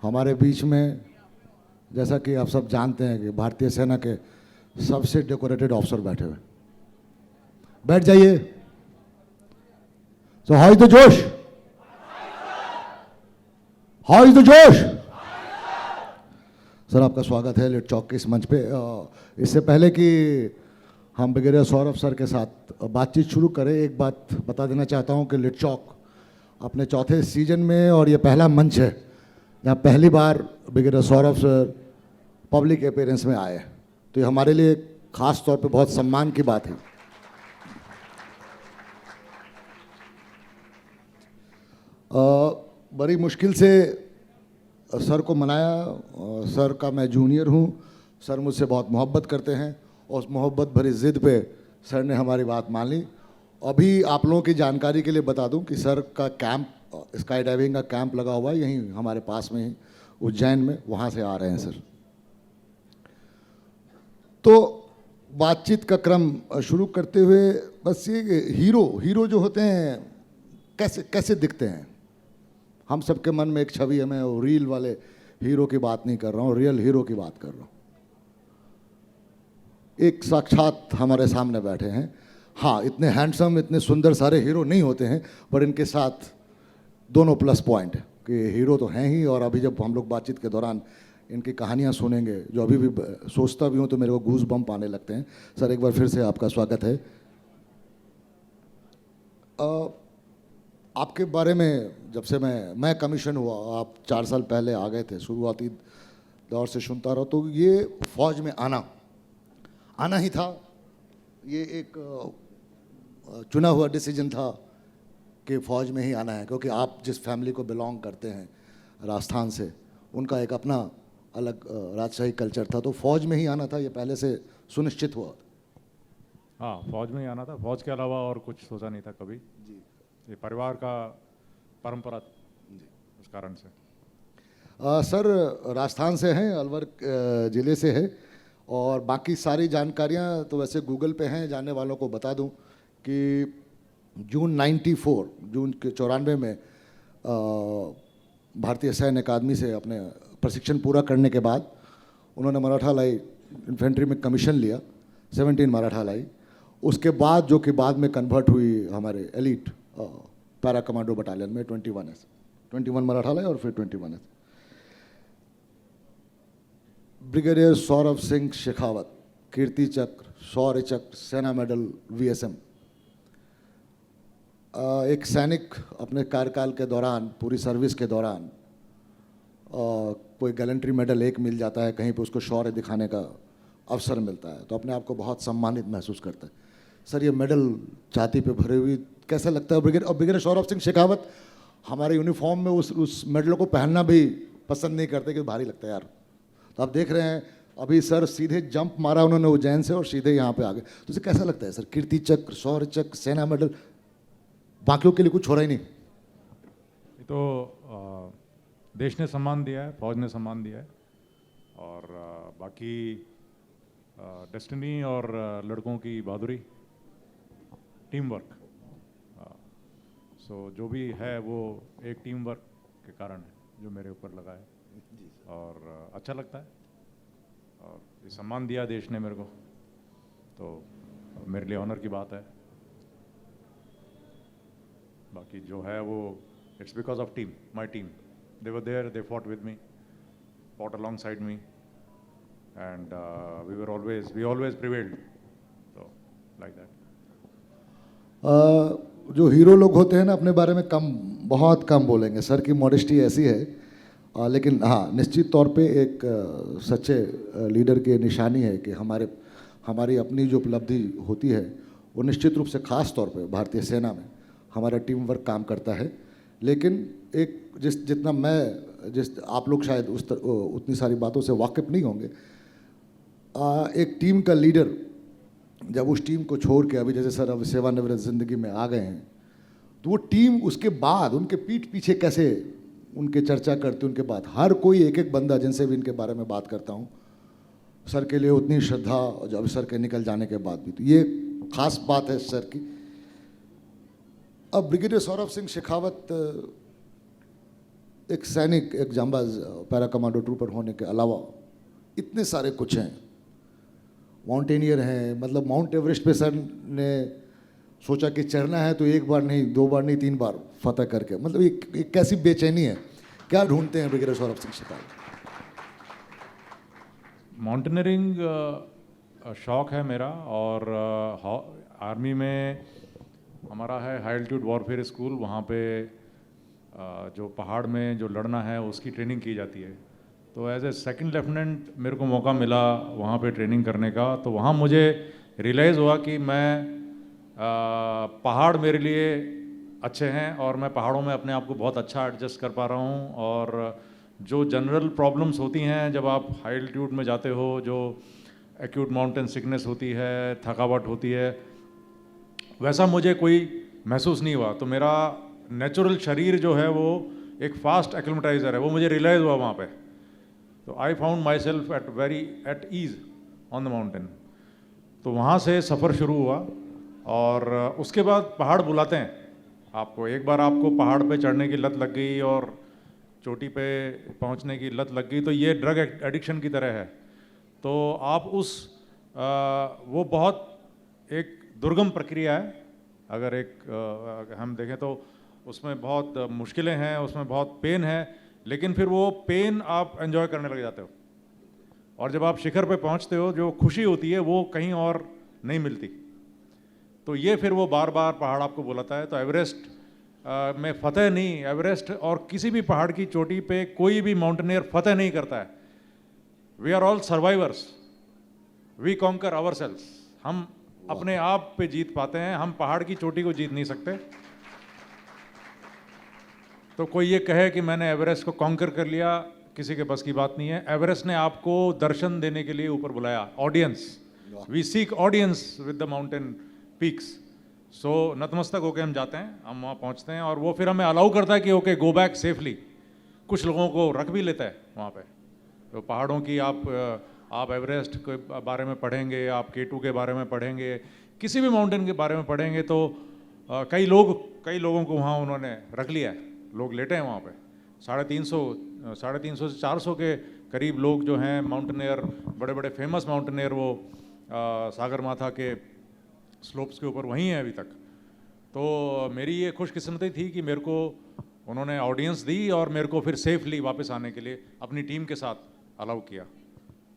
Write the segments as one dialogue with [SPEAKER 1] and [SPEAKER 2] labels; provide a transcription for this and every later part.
[SPEAKER 1] हमारे बीच में, जैसा कि आप सब जानते हैं कि भारतीय सेना के सबसे डेकोरेटेड ऑफिसर बैठे हुए। बैठ जाइए। तो हाउ इज द जोश? हाउ इज द जोश? सर, आपका स्वागत है लिट चौक के इस मंच पे। इससे पहले कि हम ब्रिगेडियर सौरभ सर के साथ बातचीत शुरू करें, एक बात बता देना चाहता हूं कि लिट चौक अपने चौथे सीजन में, और ये पहला मंच है जहाँ पहली बार brigadier Saurabh sir public appearance में आए। तो ये हमारे लिए खास तौर पे बहुत सम्मान की बात है। बड़ी मुश्किल से सर को मनाया। सर का मैं जूनियर हूँ, सर मुझसे बहुत मोहब्बत करते हैं और उस मोहब्बत भरी ज़िद पे सर ने हमारी बात मान ली। अभी आप लोगों की जानकारी के लिए बता दूं कि सर का कैंप, स्काई डाइविंग का कैंप लगा हुआ है यहीं हमारे पास में ही उज्जैन में, वहाँ से आ रहे हैं सर। तो बातचीत का क्रम शुरू करते हुए बस ये हीरो जो होते हैं कैसे कैसे दिखते हैं, हम सबके मन में एक छवि है। मैं वो रील वाले हीरो की बात नहीं कर रहा हूँ, रियल हीरो की बात कर रहा हूँ। एक साक्षात हमारे सामने बैठे हैं। हाँ, इतने हैंडसम, इतने सुंदर सारे हीरो नहीं होते हैं, पर इनके साथ दोनों प्लस पॉइंट है कि हीरो तो हैं ही, और अभी जब हम लोग बातचीत के दौरान इनकी कहानियाँ सुनेंगे, जो अभी भी सोचता भी हूँ तो मेरे को गूज बम्प आने लगते हैं। सर, एक बार फिर से आपका स्वागत है। आपके बारे में जब से मैं कमीशन हुआ, आप 4 साल पहले आ गए थे, शुरुआती दौर से सुनता रहा, तो ये फौज में आना ही था। ये एक चुना हुआ डिसीजन था कि फौज में ही आना है, क्योंकि आप जिस फैमिली को बिलोंग करते हैं राजस्थान से, उनका एक अपना अलग राजशाही कल्चर था, तो फौज में ही आना था, ये पहले से सुनिश्चित हुआ।
[SPEAKER 2] हाँ, फौज में ही आना था। फौज के अलावा और कुछ सोचा नहीं था कभी जी। ये परिवार का परंपरा जी, उस कारण से।
[SPEAKER 1] सर, राजस्थान से हैं, अलवर ज़िले से है, और बाकी सारी जानकारियां तो वैसे गूगल पे हैं। जानने वालों को बता दूं कि जून 94 में भारतीय सैन्य अकादमी से अपने प्रशिक्षण पूरा करने के बाद उन्होंने मराठा लाई इन्फेंट्री में कमीशन लिया, 17 मराठा लाई। उसके बाद जो कि बाद में कन्वर्ट हुई हमारे एलिट पैरा कमांडो बटालियन में 21 मराठा लाई और फिर 21 ब्रिगेडियर सौरभ सिंह शेखावत, कीर्ति चक्र, शौर्य चक्र, सेना मेडल, VSM। एक सैनिक अपने कार्यकाल के दौरान, पूरी सर्विस के दौरान कोई गैलेंट्री मेडल एक मिल जाता है, कहीं पे उसको शौर्य दिखाने का अवसर मिलता है, तो अपने आप को बहुत सम्मानित महसूस करता है। सर, ये मेडल छाती पे भरे हुई कैसा लगता है? ब्रिगेडियर सौरभ सिंह शेखावत हमारे यूनिफॉर्म में उस मेडल को पहनना भी पसंद नहीं करते कि भारी लगता है यार। तो आप देख रहे हैं अभी सर सीधे जंप मारा उन्होंने उज्जैन से और सीधे यहाँ पे आ गए। तो उसे कैसा लगता है सर? कीर्ति चक्र, शौर्य चक्र, सेना मेडल, बाकियों के लिए कुछ हो रहा ही नहीं।
[SPEAKER 2] ये तो देश ने सम्मान दिया है, फौज ने सम्मान दिया है, और बाकी डेस्टिनी और लड़कों की बहादुरी, टीम वर्क। सो जो भी है वो एक टीम वर्क के कारण है जो मेरे ऊपर लगा है, और अच्छा लगता है। और ये सम्मान दिया देश ने मेरे को, तो मेरे लिए ऑनर की बात है। बाकी जो है वो it's because of team, my team. They were there, they fought with me, fought alongside me, and we always prevailed, तो लाइक दैट।
[SPEAKER 1] जो हीरो लोग होते हैं ना, अपने बारे में बहुत कम बोलेंगे। सर की मॉडेस्टी ऐसी है, लेकिन हाँ, निश्चित तौर पे एक सच्चे लीडर की निशानी है कि हमारी अपनी जो उपलब्धि होती है वो निश्चित रूप से खास तौर पे भारतीय सेना में हमारा टीम वर्क काम करता है। लेकिन एक जितना मैं आप लोग शायद उतनी सारी बातों से वाकिफ़ नहीं होंगे। एक टीम का लीडर जब उस टीम को छोड़ के, अभी जैसे सर अब सेवानिवृत्त ज़िंदगी में आ गए हैं, तो वो टीम उसके बाद उनके पीठ पीछे कैसे उनके चर्चा करते, उनके बाद हर कोई एक एक बंदा जिनसे भी इनके बारे में बात करता हूँ, सर के लिए उतनी श्रद्धा, जब सर के निकल जाने के बाद भी, तो ये खास बात है सर की। अब ब्रिगेडियर सौरभ सिंह शेखावत एक सैनिक, एक जांबाज, पैरा कमांडो ट्रूपर होने के अलावा इतने सारे कुछ हैं, माउंटेनियर हैं, मतलब माउंट एवरेस्ट पे सर ने सोचा कि चढ़ना है तो एक बार नहीं, दो बार नहीं, 3 बार फतह करके, मतलब एक कैसी बेचैनी है, क्या ढूंढते हैं ब्रिगेडियर सौरभ सिंह शिकाल?
[SPEAKER 2] माउंटेनियरिंग शौक है मेरा, और आर्मी में हमारा है हाई एल्टीट्यूड वॉरफेयर स्कूल, वहाँ पे जो पहाड़ में जो लड़ना है उसकी ट्रेनिंग की जाती है। तो एज ए सेकंड लेफ्टिनेंट मेरे को मौका मिला वहाँ पे ट्रेनिंग करने का, तो वहाँ मुझे रियलाइज़ हुआ कि मैं पहाड़ मेरे लिए अच्छे हैं और मैं पहाड़ों में अपने आप को बहुत अच्छा एडजस्ट कर पा रहा हूँ। और जो जनरल प्रॉब्लम्स होती हैं जब आप हाई एल्टीट्यूड में जाते हो, जो एक्यूट माउंटेन सिकनेस होती है, थकावट होती है, वैसा मुझे कोई महसूस नहीं हुआ। तो मेरा नेचुरल शरीर जो है वो एक फास्ट एक्लिमेटाइजर है, वो मुझे रियलाइज़ हुआ वहाँ पे। तो I found myself at ease on the mountain. तो वहाँ से सफ़र शुरू हुआ, और उसके बाद पहाड़ बुलाते हैं आपको। एक बार आपको पहाड़ पे चढ़ने की लत लग गई और चोटी पे पहुंचने की लत लग गई, तो ये ड्रग एडिक्शन की तरह है। तो आप वो बहुत एक दुर्गम प्रक्रिया है। अगर हम देखें तो उसमें बहुत मुश्किलें हैं, उसमें बहुत पेन है, लेकिन फिर वो पेन आप एंजॉय करने लग जाते हो। और जब आप शिखर पे पहुंचते हो, जो खुशी होती है वो कहीं और नहीं मिलती। तो ये फिर वो बार बार पहाड़ आपको बुलाता है। तो एवरेस्ट में फतेह नहीं, एवरेस्ट और किसी भी पहाड़ की चोटी पे कोई भी माउंटेनियर फतेह नहीं करता है। We are all survivors, we conquer our selves. हम अपने आप पे जीत पाते हैं, हम पहाड़ की चोटी को जीत नहीं सकते। तो कोई ये कहे कि मैंने एवरेस्ट को कॉन्कर कर लिया, किसी के बस की बात नहीं है। एवरेस्ट ने आपको दर्शन देने के लिए ऊपर बुलाया, audience. We seek audience with the mountain peaks. So नतमस्तक होकर हम जाते हैं, हम वहाँ पहुँचते हैं, और वो फिर हमें अलाउ करता है कि ओके गो बैक सेफली। कुछ लोगों को रख भी लेता है वहाँ पे। तो पहाड़ों की आप एवरेस्ट के बारे में पढ़ेंगे, आप K2 के बारे में पढ़ेंगे, किसी भी माउंटेन के बारे में पढ़ेंगे, तो कई लोगों को वहाँ उन्होंने रख लिया है। लोग लेटे हैं वहाँ पे। 350 से 400 के करीब लोग जो हैं माउंटेनियर, बड़े बड़े फेमस माउंटेनियर, वो सागरमाथा के स्लोप्स के ऊपर वहीं हैं अभी तक। तो मेरी ये खुशकिस्मती थी कि मेरे को उन्होंने ऑडियंस दी और मेरे को फिर सेफली वापस आने के लिए अपनी टीम के साथ अलाउ किया।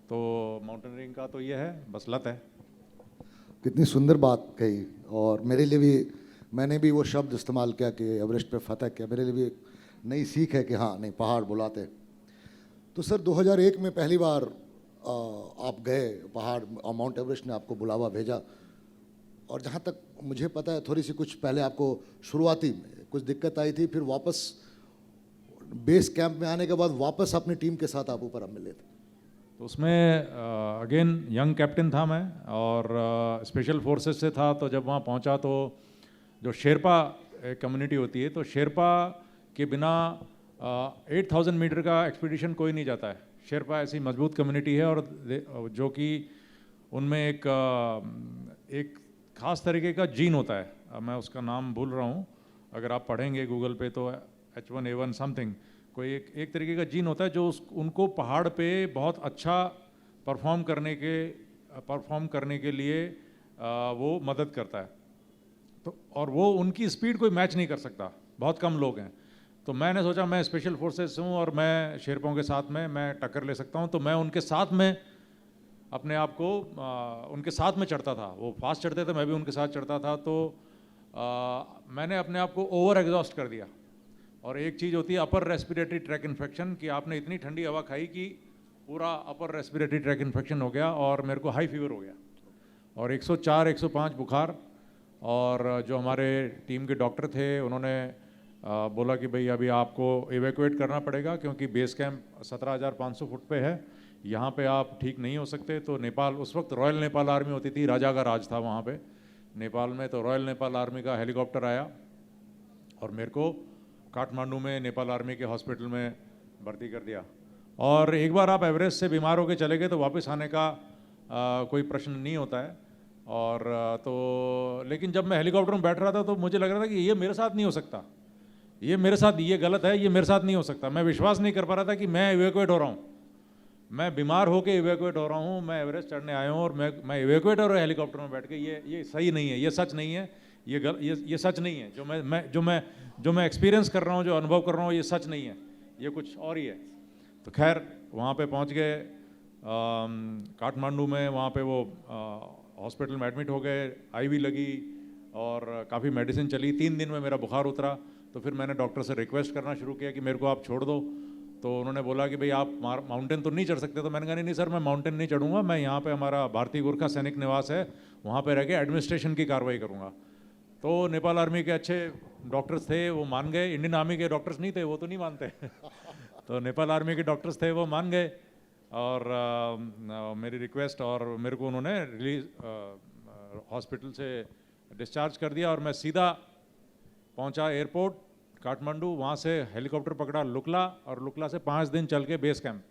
[SPEAKER 2] तो माउंटेनियरिंग का तो ये है, बस लत है।
[SPEAKER 1] कितनी सुंदर बात कही, और मेरे लिए भी, मैंने भी वो शब्द इस्तेमाल किया कि एवरेस्ट पे फतह किया, मेरे लिए भी एक नई सीख है कि हाँ, नहीं, पहाड़ बुलाते। तो सर 2001 में पहली बार आप गए पहाड़, और माउंट एवरेस्ट ने आपको बुलावा भेजा, और जहाँ तक मुझे पता है थोड़ी सी कुछ पहले आपको शुरुआती में कुछ दिक्कत आई थी, फिर वापस बेस कैंप में आने के बाद वापस अपनी टीम के साथ आप ऊपर मिले थे।
[SPEAKER 2] तो उसमें अगेन यंग कैप्टन था मैं, और स्पेशल फोर्सेस से था। तो जब वहाँ पहुँचा तो जो शेरपा कम्युनिटी होती है, तो शेरपा के बिना 8000 मीटर का एक्सपीडिशन कोई नहीं जाता है। शेरपा ऐसी मजबूत कम्युनिटी है, और जो कि उनमें एक ख़ास तरीके का जीन होता है, मैं उसका नाम भूल रहा हूँ, अगर आप पढ़ेंगे गूगल पे तो H1A1 समथिंग, कोई एक तरीके का जीन होता है जो उनको पहाड़ पे बहुत अच्छा परफॉर्म करने के लिए वो मदद करता है। तो और वो उनकी स्पीड कोई मैच नहीं कर सकता, बहुत कम लोग हैं। तो मैंने सोचा मैं स्पेशल फोर्सेस हूँ और मैं शेरपाओं के साथ में मैं टक्कर ले सकता हूँ। तो मैं उनके साथ में अपने आप को उनके साथ में चढ़ता था। वो फास्ट चढ़ते थे, मैं भी उनके साथ चढ़ता था। तो मैंने अपने आप को ओवर एग्जॉस्ट कर दिया। और एक चीज़ होती है अपर रेस्पिरेटरी ट्रैक इन्फेक्शन, कि आपने इतनी ठंडी हवा खाई कि पूरा अपर रेस्पिरेटरी ट्रैक इन्फेक्शन हो गया, और मेरे को हाई फीवर हो गया, और 104 105 बुखार। और जो हमारे टीम के डॉक्टर थे उन्होंने बोला कि भाई अभी आपको इवैक्यूएट करना पड़ेगा, क्योंकि बेस कैंप 17,500 फुट पे है, यहाँ पे आप ठीक नहीं हो सकते। तो नेपाल, उस वक्त रॉयल नेपाल आर्मी होती थी, राजा का राज था वहाँ पे नेपाल में। तो रॉयल नेपाल आर्मी का हेलीकॉप्टर आया और मेरे को काठमांडू में नेपाल आर्मी के हॉस्पिटल में भर्ती कर दिया। और एक बार आप एवरेस्ट से बीमार होकर चले गए तो वापस आने का कोई प्रश्न नहीं होता है। और तो लेकिन जब मैं हेलीकॉप्टर में बैठ रहा था तो मुझे लग रहा था कि ये मेरे साथ नहीं हो सकता, ये मेरे साथ, ये गलत है, ये मेरे साथ नहीं हो सकता। मैं विश्वास नहीं कर पा रहा था कि मैं इवैक्यूएट हो रहा हूँ, मैं बीमार होके इवैक्यूएट हो रहा हूँ, मैं एवरेस्ट चढ़ने आया हूँ और मैं इवैक्यूएट हो रहा हूँ हेलीकॉप्टर में बैठ के। ये सही नहीं है, ये सच नहीं है, ये सच नहीं है। जो मैं एक्सपीरियंस कर रहा हूँ, जो अनुभव कर रहा हूँ, ये सच नहीं है, ये कुछ और ही है। तो खैर वहाँ पे पहुँच गए काठमांडू में, वहाँ पे वो हॉस्पिटल में एडमिट हो गए, आईवी लगी और काफ़ी मेडिसिन चली। 3 दिन में मेरा बुखार उतरा। तो फिर मैंने डॉक्टर से रिक्वेस्ट करना शुरू किया कि मेरे को आप छोड़ दो। तो उन्होंने बोला कि भाई आप माउंटेन तो नहीं चढ़ सकते। तो मैंने कहा नहीं सर, मैं माउंटेन नहीं चढ़ूंगा, मैं यहाँ पे हमारा भारतीय गोरखा सैनिक निवास है, वहाँ पे रह के एडमिनिस्ट्रेशन की कार्रवाई करूँगा। तो नेपाल आर्मी के अच्छे डॉक्टर्स थे, वो मान गए। इंडियन आर्मी के डॉक्टर्स नहीं थे, वो तो नहीं मानते तो नेपाल आर्मी के डॉक्टर्स थे, वो मान गए और मेरी रिक्वेस्ट, और मेरे को उन्होंने रिलीज हॉस्पिटल से डिस्चार्ज कर दिया और मैं सीधा पहुंचा एयरपोर्ट काठमांडू। वहाँ से हेलीकॉप्टर पकड़ा लुकला, और लुकला से 5 दिन चल के बेस कैंप।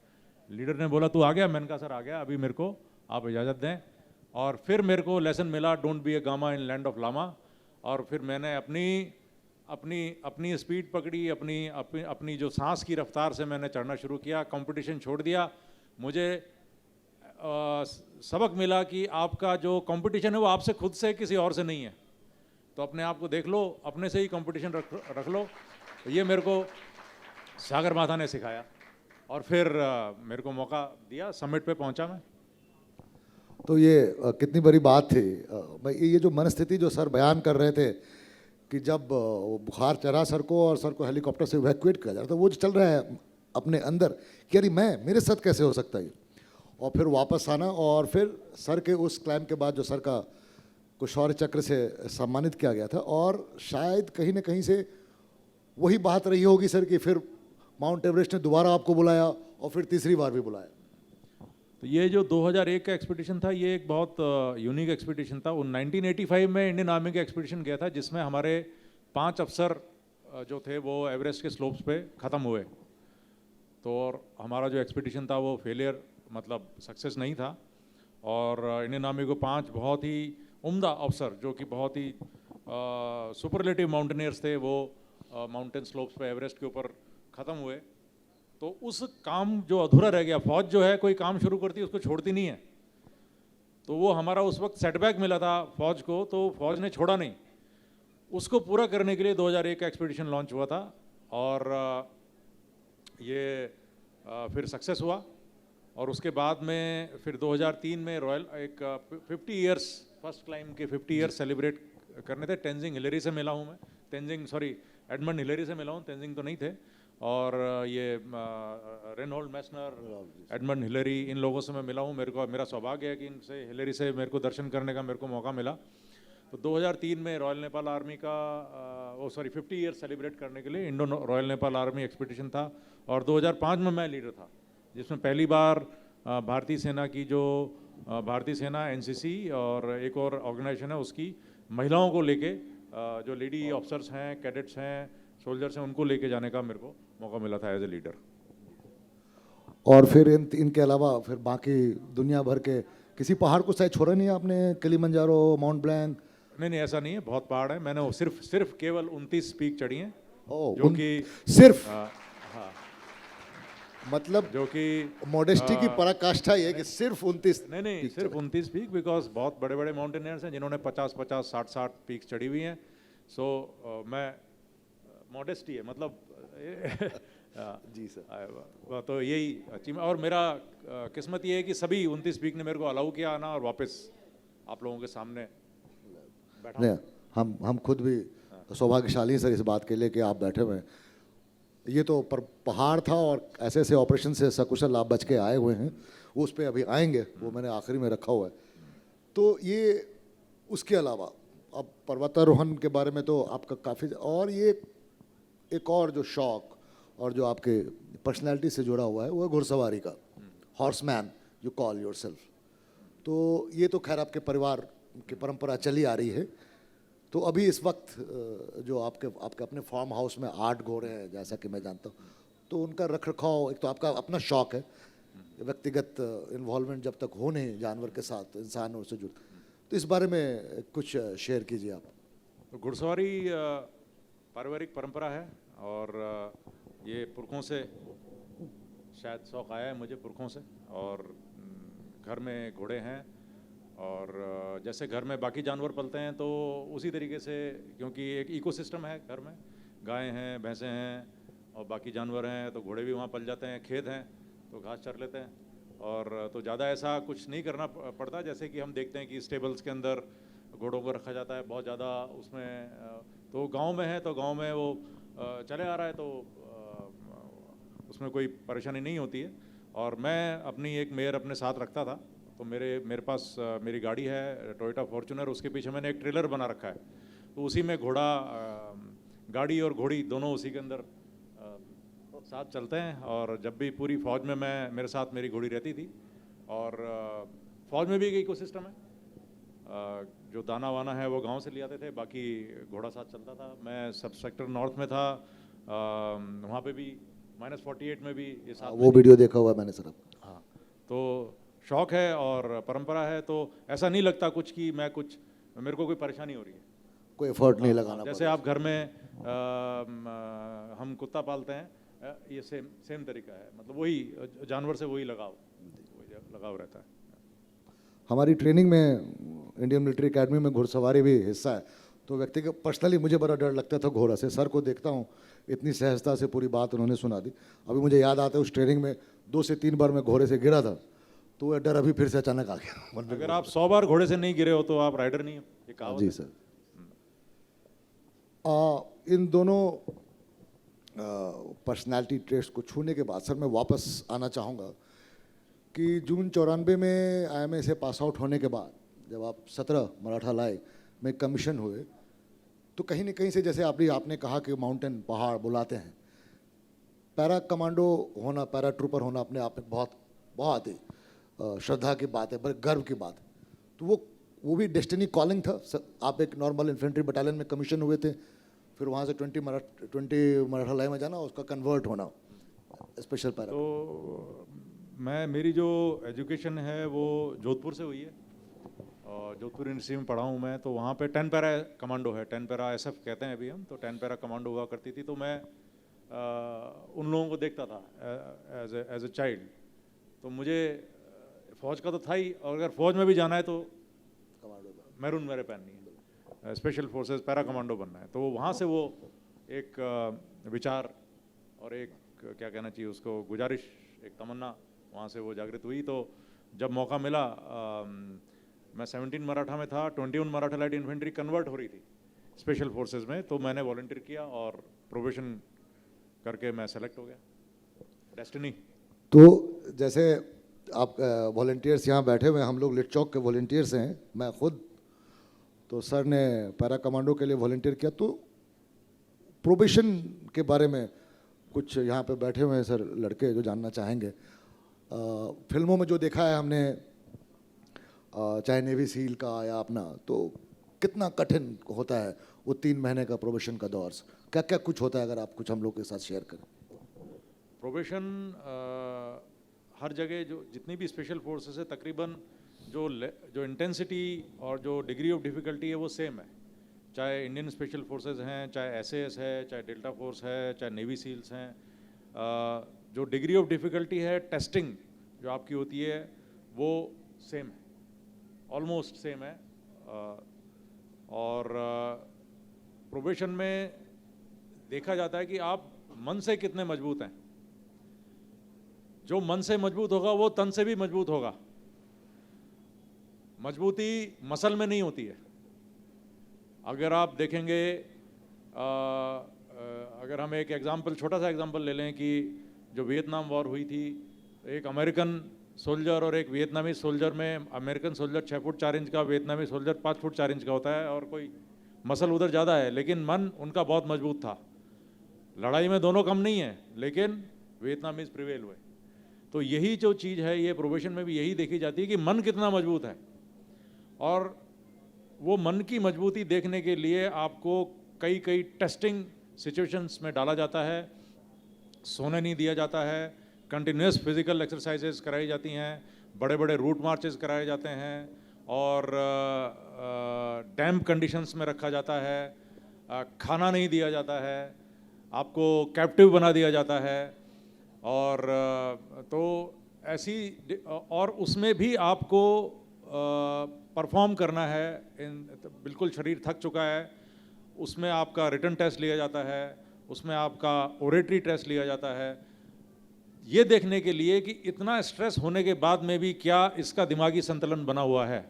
[SPEAKER 2] लीडर ने बोला तू आ गया? मैंने कहा सर आ गया, अभी मेरे को आप इजाज़त दें। और फिर मेरे को लेसन मिला, don't be a Gama in land of lama. और फिर मैंने अपनी स्पीड पकड़ी, अपनी जो सांस की रफ्तार से मैंने चढ़ना शुरू किया, कंपटीशन छोड़ दिया। मुझे सबक मिला कि आपका जो कंपटीशन है वो आपसे खुद से, किसी और से नहीं है। तो अपने आप को देख लो, अपने से ही कंपटीशन रख लो। ये मेरे को सागर माथा ने सिखाया और फिर मेरे को मौका दिया, समिट पे पहुंचा मैं।
[SPEAKER 1] तो ये कितनी बड़ी बात थी। भाई ये जो मनस्थिति जो सर बयान कर रहे थे कि जब वो बुखार चढ़ा सर को और सर को हेलीकॉप्टर से इवैक्यूएट किया जा रहा था, वो जो चल रहा है अपने अंदर कि अरे मेरे साथ कैसे हो सकता है ये, और फिर वापस आना, और फिर सर के उस क्लाइम के बाद जो सर का को शौर्य चक्र से सम्मानित किया गया था। और शायद कहीं ना कहीं से वही बात रही होगी सर कि फिर माउंट एवरेस्ट ने दोबारा आपको बुलाया और फिर तीसरी बार भी बुलाया।
[SPEAKER 2] तो ये जो 2001 का एक्सपीडिशन था, ये एक बहुत यूनिक एक्सपीडिशन था। 1985 में इंडियन आर्मी का एक्सपीडिशन गया था, जिसमें हमारे 5 अफसर जो थे वो एवरेस्ट के स्लोप्स पे ख़त्म हुए। तो और हमारा जो एक्सपीडिशन था वो फेलियर, मतलब सक्सेस नहीं था। और इंडियन आर्मी को 5 बहुत ही उम्दा अफसर, जो कि बहुत ही सुपरलेटिव माउंटेनियर्स थे, वो माउंटेन स्लोप्स पे एवरेस्ट के ऊपर ख़त्म हुए। तो उस काम जो अधूरा रह गया, फौज जो है कोई काम शुरू करती है उसको छोड़ती नहीं है, तो वो हमारा उस वक्त सेटबैक मिला था फौज को, तो फौज ने छोड़ा नहीं। उसको पूरा करने के लिए 2001 का एक्सपीडिशन लॉन्च हुआ था और ये फिर सक्सेस हुआ। और उसके बाद में फिर 2003 में रॉयल एक 50 ईयर्स फर्स्ट क्लाइम के 50 ईयर्स सेलिब्रेट करने थे। तेंजिंग हिलेरी से मिला हूँ मैं, एडमंड हिलेरी से मिला हूँ, तेंजिंग तो नहीं थे। और ये रेनहोल्ड मैसनर, एडमंड हिलेरी, इन लोगों से मैं मिला हूँ। मेरा सौभाग्य है कि इनसे, हिलेरी से मेरे को दर्शन करने का मेरे को मौका मिला। तो 2003 में रॉयल नेपाल आर्मी का 50 ईयर सेलिब्रेट करने के लिए Indo royal Nepal army expedition था। और 2005 में मैं लीडर था, जिसमें पहली बार भारतीय सेना की जो भारतीय सेना, एनसीसी और एक और ऑर्गेनाइजेशन है उसकी महिलाओं को लेके, जो लेडी ऑफिसर्स हैं, कैडेट्स हैं, सोल्जर्स हैं, उनको लेके जाने का मेरे को मौका मिला था एज ए लीडर।
[SPEAKER 1] और फिर इनके अलावा फिर बाकी दुनिया भर के किसी पहाड़ को शायद छोड़ा नहीं है आपने? Kilimanjaro, mount blank?
[SPEAKER 2] नहीं, ऐसा नहीं है, बहुत पहाड़ है। मैंने वो सिर्फ केवल 29 पीक चढ़ी हैं,
[SPEAKER 1] जो
[SPEAKER 2] कि
[SPEAKER 1] सिर्फ
[SPEAKER 2] हाँ,
[SPEAKER 1] मतलब
[SPEAKER 2] जो कि
[SPEAKER 1] मॉडेस्टी की पराकाष्ठा ये कि सिर्फ 29?
[SPEAKER 2] नहीं, सिर्फ 29 पीक, बिकॉज बहुत बड़े बड़े माउंटेनियर्स हैं जिन्होंने 50-50, 60-60 पीक चढ़ी हुई हैं। सो मैं मॉडेस्टी है, मतलब
[SPEAKER 1] जी सर।
[SPEAKER 2] तो यही अचीवमेंट। और मेरा किस्मत ये है कि सभी 29 पीक ने मेरे को अलाउ किया आना और वापस आप लोगों के सामने बैठा।
[SPEAKER 1] नहीं, हम खुद भी सौभाग्यशाली हैं सर इस बात के लिए कि आप बैठे हुए हैं। ये तो पर पहाड़ था और ऐसे ऐसे ऑपरेशन से सकुशल आप बच के आए हुए हैं, वो उस पर अभी आएंगे, वो मैंने आखिरी में रखा हुआ है। तो ये उसके अलावा अब पर्वतारोहण के बारे में तो आपका काफ़ी, और ये एक और जो शौक और जो आपके पर्सनैलिटी से जुड़ा हुआ है वो है घुड़सवारी का, हॉर्समैन यू कॉल योरसेल्फ। तो ये तो खैर आपके परिवार की परंपरा चली आ रही है। तो अभी इस वक्त जो आपके अपने फार्म हाउस में 8 घोड़े हैं जैसा कि मैं जानता हूँ, तो उनका रख रखाव, एक तो आपका अपना शौक है, व्यक्तिगत इन्वॉल्वमेंट जब तक हो नहीं जानवर के साथ, इंसानों से जुड़, तो इस बारे में कुछ शेयर कीजिए आप।
[SPEAKER 2] तो घुड़सवारी पारिवारिक परंपरा है और ये पुरखों से शायद शौक़ आया है मुझे पुरखों से। और घर में घोड़े हैं और जैसे घर में बाकी जानवर पलते हैं तो उसी तरीके से, क्योंकि एक इकोसिस्टम है घर में, गायें हैं, भैंसें हैं और बाकी जानवर हैं, तो घोड़े भी वहाँ पल जाते हैं। खेत हैं तो घास चर लेते हैं। और तो ज़्यादा ऐसा कुछ नहीं करना पड़ता, जैसे कि हम देखते हैं कि स्टेबल्स के अंदर घोड़ों को रखा जाता है बहुत ज़्यादा उसमें। तो गांव में है तो गांव में वो चले आ रहा है तो उसमें कोई परेशानी नहीं होती है। और मैं अपनी एक मेयर अपने साथ रखता था, तो मेरे पास मेरी गाड़ी है टोयोटा फॉर्च्यूनर, उसके पीछे मैंने एक ट्रेलर बना रखा है, तो उसी में घोड़ा, गाड़ी और घोड़ी दोनों उसी के अंदर साथ चलते हैं। और जब भी पूरी फ़ौज में मेरे साथ मेरी घोड़ी रहती थी। और फ़ौज में भी एक इकोसिस्टम है, जो दाना वाना है वो गांव से ले आते थे, बाकी घोड़ा साथ चलता था। मैं सब सेक्टर नॉर्थ में था, वहाँ पे भी -48 में भी ये साथ
[SPEAKER 1] वो वीडियो देखा हुआ मैंने सर।
[SPEAKER 2] हाँ, तो शौक़ है और परंपरा है, तो ऐसा नहीं लगता कुछ कि मेरे को कोई परेशानी हो रही है,
[SPEAKER 1] कोई एफर्ट नहीं लगाना
[SPEAKER 2] जैसे आप घर में हम कुत्ता पालते हैं, ये सेम तरीका है, मतलब वही जानवर से वही लगाव रहता है।
[SPEAKER 1] हमारी ट्रेनिंग में इंडियन मिलिट्री एकेडमी में घुड़सवारी भी हिस्सा है, तो व्यक्ति का पर्सनली मुझे बड़ा डर लगता था घोड़ा से। सर को देखता हूँ इतनी सहजता से पूरी बात उन्होंने सुना दी। अभी मुझे याद आता है उस ट्रेनिंग में 2 से 3 बार मैं घोड़े से गिरा था, तो वह डर अभी फिर से अचानक आ गया।
[SPEAKER 2] अगर आप 100 बार घोड़े से नहीं गिरे हो तो आप राइडर नहीं हो, ये कहावत
[SPEAKER 1] जी
[SPEAKER 2] है।
[SPEAKER 1] सर। इन दोनों पर्सनालिटी ट्रेस्ट को छूने के बाद सर मैं वापस आना चाहूँगा कि जून 94 में IMA से पास आउट होने के बाद जब आप 17 मराठा लाए में कमीशन हुए, तो कहीं न कहीं से जैसे आपने कहा कि माउंटेन पहाड़ बुलाते हैं, पैरा कमांडो होना, पैरा ट्रूपर होना अपने आप में बहुत ही श्रद्धा की बात है, बड़े गर्व की बात है। तो वो भी डेस्टिनी कॉलिंग था। आप एक नॉर्मल इन्फेंट्री बटालियन में कमीशन हुए थे, फिर वहाँ से 20 मराठा लाइन में जाना, उसका कन्वर्ट होना स्पेशल पैरा।
[SPEAKER 2] तो मेरी जो एजुकेशन है वो जोधपुर से हुई है और जोधपुर यूनिवर्सिटी में पढ़ा हूँ मैं। तो वहाँ पे 10 पैरा कमांडो है, 10 पैरा SF कहते हैं अभी हम, तो 10 पैरा कमांडो हुआ करती थी। तो मैं उन लोगों को देखता था एज ए चाइल्ड। तो मुझे फ़ौज का तो था ही, और अगर फ़ौज में भी जाना है तो मैरून मेरे पहननी है, स्पेशल फोर्सेस पैरा कमांडो बनना है। तो वहाँ से वो एक विचार और एक क्या कहना चाहिए उसको, गुजारिश, एक तमन्ना वहाँ से वो जागृत हुई। तो जब मौका मिला, मैं 17 मराठा में था, 21 मराठा लाइट इन्फेंट्री कन्वर्ट हो रही थी स्पेशल फोर्सेस में, तो मैंने वॉलंटियर किया और प्रोबेशन करके मैं सेलेक्ट हो गया। डेस्टिनी।
[SPEAKER 1] तो जैसे आप वॉलंटियर्स यहाँ बैठे हुए हैं, हम लोग लिट चौक के वॉलंटियर्स हैं, मैं खुद, तो सर ने पैरा कमांडो के लिए वॉलंटियर किया। तो प्रोबेशन के बारे में कुछ यहाँ पे बैठे हुए हैं सर लड़के जो जानना चाहेंगे। फिल्मों में जो देखा है हमने, चाहे नेवी सील का या अपना, तो कितना कठिन होता है वो 3 महीने का प्रोबेशन का दौर, क्या क्या कुछ होता है, अगर आप कुछ हम लोग के साथ शेयर करें।
[SPEAKER 2] प्रोबेशन हर जगह जो जितनी भी स्पेशल फोर्सेस है, तकरीबन जो इंटेंसिटी और जो डिग्री ऑफ डिफ़िकल्टी है वो सेम है, चाहे इंडियन स्पेशल फोर्सेस हैं, चाहे SAS है, चाहे डेल्टा फोर्स है, चाहे नेवी सील्स हैं। जो डिग्री ऑफ डिफ़िकल्टी है, टेस्टिंग जो आपकी होती है वो सेम है, ऑलमोस्ट सेम है। और प्रोबेशन में देखा जाता है कि आप मन से कितने मजबूत हैं। जो मन से मजबूत होगा वो तन से भी मजबूत होगा। मजबूती मसल में नहीं होती है। अगर आप देखेंगे, अगर हम एक एग्जाम्पल, छोटा सा एग्जाम्पल ले लें कि जो वियतनाम वॉर हुई थी, एक अमेरिकन सोल्जर और एक वियतनामी सोल्जर में, अमेरिकन सोल्जर 6 फुट 4 इंच का, वियतनामी सोल्जर 5 फुट 4 इंच का होता है, और कोई मसल उधर ज़्यादा है, लेकिन मन उनका बहुत मजबूत था। लड़ाई में दोनों कम नहीं है, लेकिन वियतनामीज प्रिवेल हुए। तो यही जो चीज़ है, ये प्रोबेशन में भी यही देखी जाती है कि मन कितना मजबूत है। और वो मन की मजबूती देखने के लिए आपको कई टेस्टिंग सिचुएशंस में डाला जाता है, सोने नहीं दिया जाता है, कंटिन्यूस फिजिकल एक्सरसाइजेस कराई जाती हैं, बड़े बड़े रूट मार्चेस कराए जाते हैं, और डैम्प कंडीशंस में रखा जाता है, खाना नहीं दिया जाता है, आपको कैप्टिव बना दिया जाता है, और तो ऐसी, और उसमें भी आपको परफॉर्म करना है। बिल्कुल शरीर थक चुका है, उसमें आपका रिटन टेस्ट लिया जाता है, उसमें आपका ओरेटरी टेस्ट लिया जाता है, ये देखने के लिए कि इतना स्ट्रेस होने के बाद में भी क्या इसका दिमागी संतुलन बना हुआ है।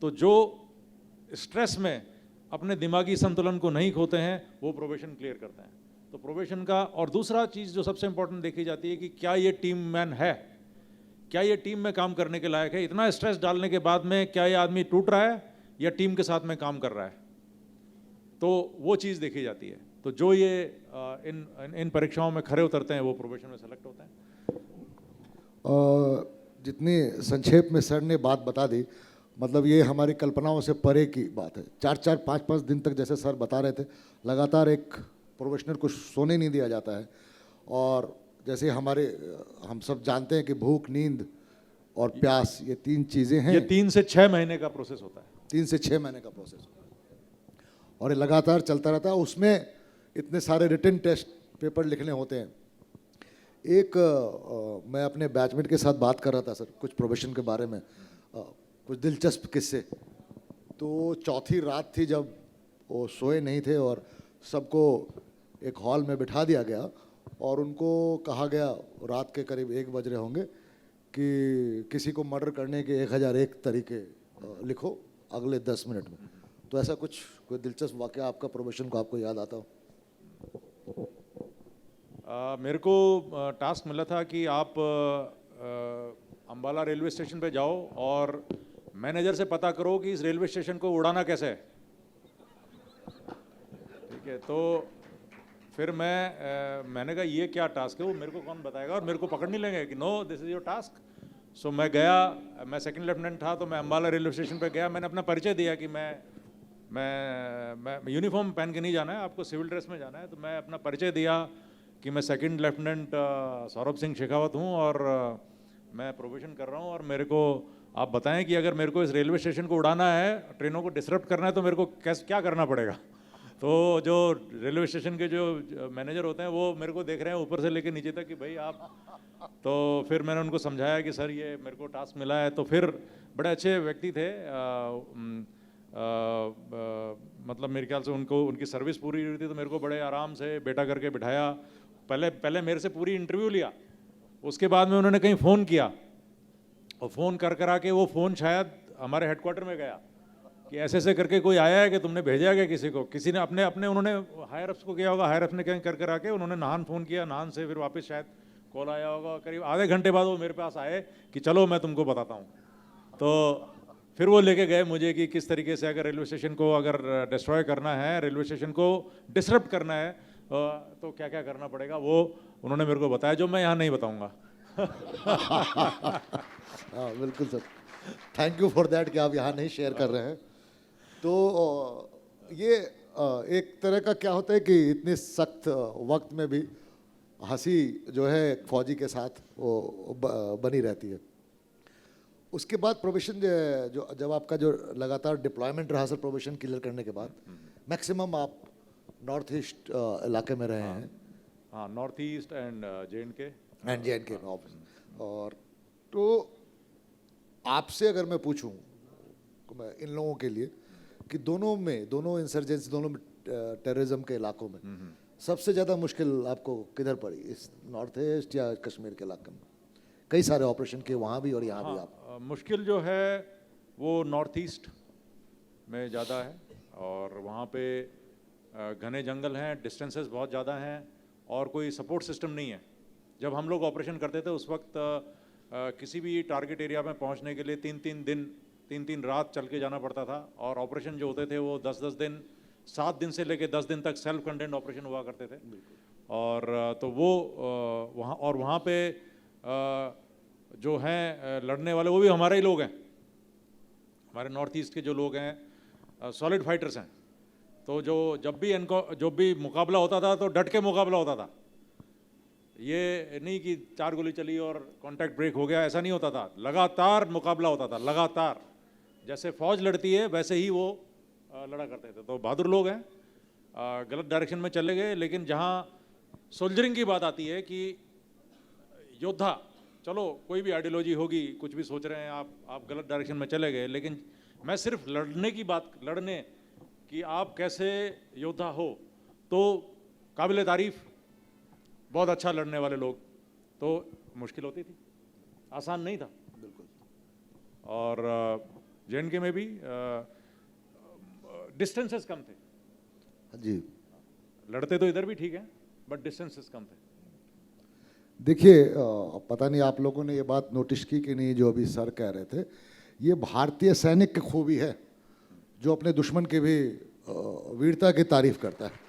[SPEAKER 2] तो जो स्ट्रेस में अपने दिमागी संतुलन को नहीं खोते हैं वो प्रोबेशन क्लियर करते हैं। तो प्रोबेशन का, और दूसरा चीज़ जो सबसे इंपॉर्टेंट देखी जाती है कि क्या ये टीम मैन है, क्या ये टीम में काम करने के लायक है। इतना स्ट्रेस डालने के बाद में क्या ये आदमी टूट रहा है या टीम के साथ में काम कर रहा है, तो वो चीज़ देखी जाती है। तो जो ये इन परीक्षाओं में खरे उतरते हैं वो प्रोबेशन में सेलेक्ट होते हैं।
[SPEAKER 1] जितनी संक्षेप में सर ने बात बता दी, मतलब ये हमारी कल्पनाओं से परे की बात है। 4-4, 5-5 दिन तक, जैसे सर बता रहे थे, लगातार एक प्रोफेशनल को सोने नहीं दिया जाता है। और जैसे हम सब जानते हैं कि भूख, नींद और प्यास, ये 3 चीज़ें हैं।
[SPEAKER 2] ये 3 से 6 महीने का प्रोसेस होता है।
[SPEAKER 1] 3 से 6 महीने का प्रोसेस होता है और ये लगातार चलता रहता है। उसमें इतने सारे रिटन टेस्ट पेपर लिखने होते हैं। मैं अपने बैचमेट के साथ बात कर रहा था सर कुछ प्रोफेशन के बारे में, कुछ दिलचस्प किस्से। तो चौथी रात थी जब वो सोए नहीं थे और सबको एक हॉल में बिठा दिया गया और उनको कहा गया, रात के करीब 1 बज रहे होंगे, कि किसी को मर्डर करने के 1001 तरीके लिखो अगले 10 मिनट में। तो ऐसा कोई दिलचस्प वाकया आपका प्रोफेशन को आपको याद आता हो?
[SPEAKER 2] मेरे को टास्क मिला था कि आप अंबाला रेलवे स्टेशन पे जाओ और मैनेजर से पता करो कि इस रेलवे स्टेशन को उड़ाना कैसे है। ठीक है, तो फिर मैंने कहा ये क्या टास्क है, वो मेरे को कौन बताएगा, और मेरे को पकड़ नहीं लेंगे कि no this is your task. So मैं गया, मैं सेकंड लेफ्टिनेंट था, तो मैं अंबाला रेलवे स्टेशन पे गया। मैंने अपना परिचय दिया कि मैं यूनिफॉर्म पहन के नहीं जाना है, आपको सिविल ड्रेस में जाना है। तो मैं अपना परिचय दिया कि मैं सेकंड लेफ्टिनेंट सौरभ सिंह शेखावत हूँ और मैं प्रोबेशन कर रहा हूँ, और मेरे को आप बताएं कि अगर मेरे को इस रेलवे स्टेशन को उड़ाना है, ट्रेनों को डिसरप्ट करना है, तो मेरे को क्या करना पड़ेगा। तो जो रेलवे स्टेशन के जो मैनेजर होते हैं वो मेरे को देख रहे हैं ऊपर से लेकर नीचे तक कि भाई आप। तो फिर मैंने उनको समझाया कि सर ये मेरे को टास्क मिला है। तो फिर बड़े अच्छे व्यक्ति थे, मतलब मेरे ख्याल से उनकी सर्विस पूरी हुई थी, तो मेरे को बड़े आराम से बेटा करके बिठाया। पहले मेरे से पूरी इंटरव्यू लिया, उसके बाद में उन्होंने कहीं फ़ोन किया और फ़ोन कर आके वो फ़ोन शायद हमारे हेडक्वार्टर में गया कि ऐसे करके कोई आया है कि तुमने भेजा है किसी को। किसी ने अपने उन्होंने हायर अप्स को किया होगा, हायर अप्स ने कहीं कर आके उन्होंने नाहन फ़ोन किया, नाहन से फिर वापस शायद कॉल आया होगा। करीब आधे घंटे बाद वो मेरे पास आए कि चलो मैं तुमको बताता हूँ। तो फिर वो लेके गए मुझे कि किस तरीके से अगर रेलवे स्टेशन को अगर डिस्ट्रॉय करना है, रेलवे स्टेशन को डिसरप्ट करना है, तो क्या क्या करना पड़ेगा, वो उन्होंने मेरे को बताया, जो मैं यहाँ नहीं बताऊँगा।
[SPEAKER 1] हाँ बिल्कुल sir, thank you for that कि आप यहाँ नहीं शेयर कर रहे हैं। तो ये एक तरह का क्या होता है कि इतने सख्त वक्त में भी हंसी जो है फौजी के साथ वो बनी रहती है। उसके बाद प्रोबेशन जो जब आपका जो लगातार डिप्लॉयमेंट रहा सर, प्रोबेशन क्लियर करने के बाद मैक्सिमम आप नॉर्थ ईस्ट इलाके में रहे हैं।
[SPEAKER 2] हाँ, नॉर्थ ईस्ट एंड
[SPEAKER 1] जे.एन.के ऑफिस। और तो आपसे अगर मैं पूछूं इन लोगों के लिए कि दोनों इंसर्जेंसी, दोनों टेररिज्म के इलाकों में सबसे ज़्यादा मुश्किल आपको किधर पड़ी, इस नॉर्थ ईस्ट या कश्मीर के इलाके में? कई सारे ऑपरेशन किए वहाँ भी और यहाँ भी आप।
[SPEAKER 2] मुश्किल जो है वो नॉर्थ ईस्ट में ज़्यादा है, और वहाँ पे घने जंगल हैं, डिस्टेंसेस बहुत ज़्यादा हैं और कोई सपोर्ट सिस्टम नहीं है। जब हम लोग ऑपरेशन करते थे उस वक्त किसी भी टारगेट एरिया में पहुँचने के लिए 3-3 रात चल के जाना पड़ता था, और ऑपरेशन जो होते थे वो 10-10 दिन, 7 दिन से लेके 10 दिन तक सेल्फ कंटेंट ऑपरेशन हुआ करते थे। और तो वो वहाँ पे जो हैं लड़ने वाले वो भी हमारे ही लोग हैं, हमारे नॉर्थ ईस्ट के जो लोग हैं सॉलिड फाइटर्स हैं। तो जब भी मुकाबला होता था तो डट के मुकाबला होता था, ये नहीं कि 4 गोली चली और कांटेक्ट ब्रेक हो गया, ऐसा नहीं होता था। लगातार मुकाबला होता था, लगातार, जैसे फौज लड़ती है वैसे ही वो लड़ा करते थे। तो बहादुर लोग हैं, गलत डायरेक्शन में चले गए, लेकिन जहाँ सोल्जरिंग की बात आती है कि योद्धा, चलो कोई भी आइडियोलॉजी होगी, कुछ भी सोच रहे हैं आप गलत डायरेक्शन में चले गए, लेकिन मैं सिर्फ लड़ने कि आप कैसे योद्धा हो, तो काबिल तारीफ, बहुत अच्छा लड़ने वाले लोग, तो मुश्किल होती थी, आसान नहीं था
[SPEAKER 1] बिल्कुल।
[SPEAKER 2] और JNK में भी डिस्टेंसेस कम थे
[SPEAKER 1] जी,
[SPEAKER 2] लड़ते तो इधर भी ठीक है, बट डिस्टेंसेस कम थे।
[SPEAKER 1] देखिए पता नहीं आप लोगों ने ये बात नोटिस की कि नहीं, जो अभी सर कह रहे थे, ये भारतीय सैनिक की खूबी है जो अपने दुश्मन की भी वीरता की तारीफ करता है।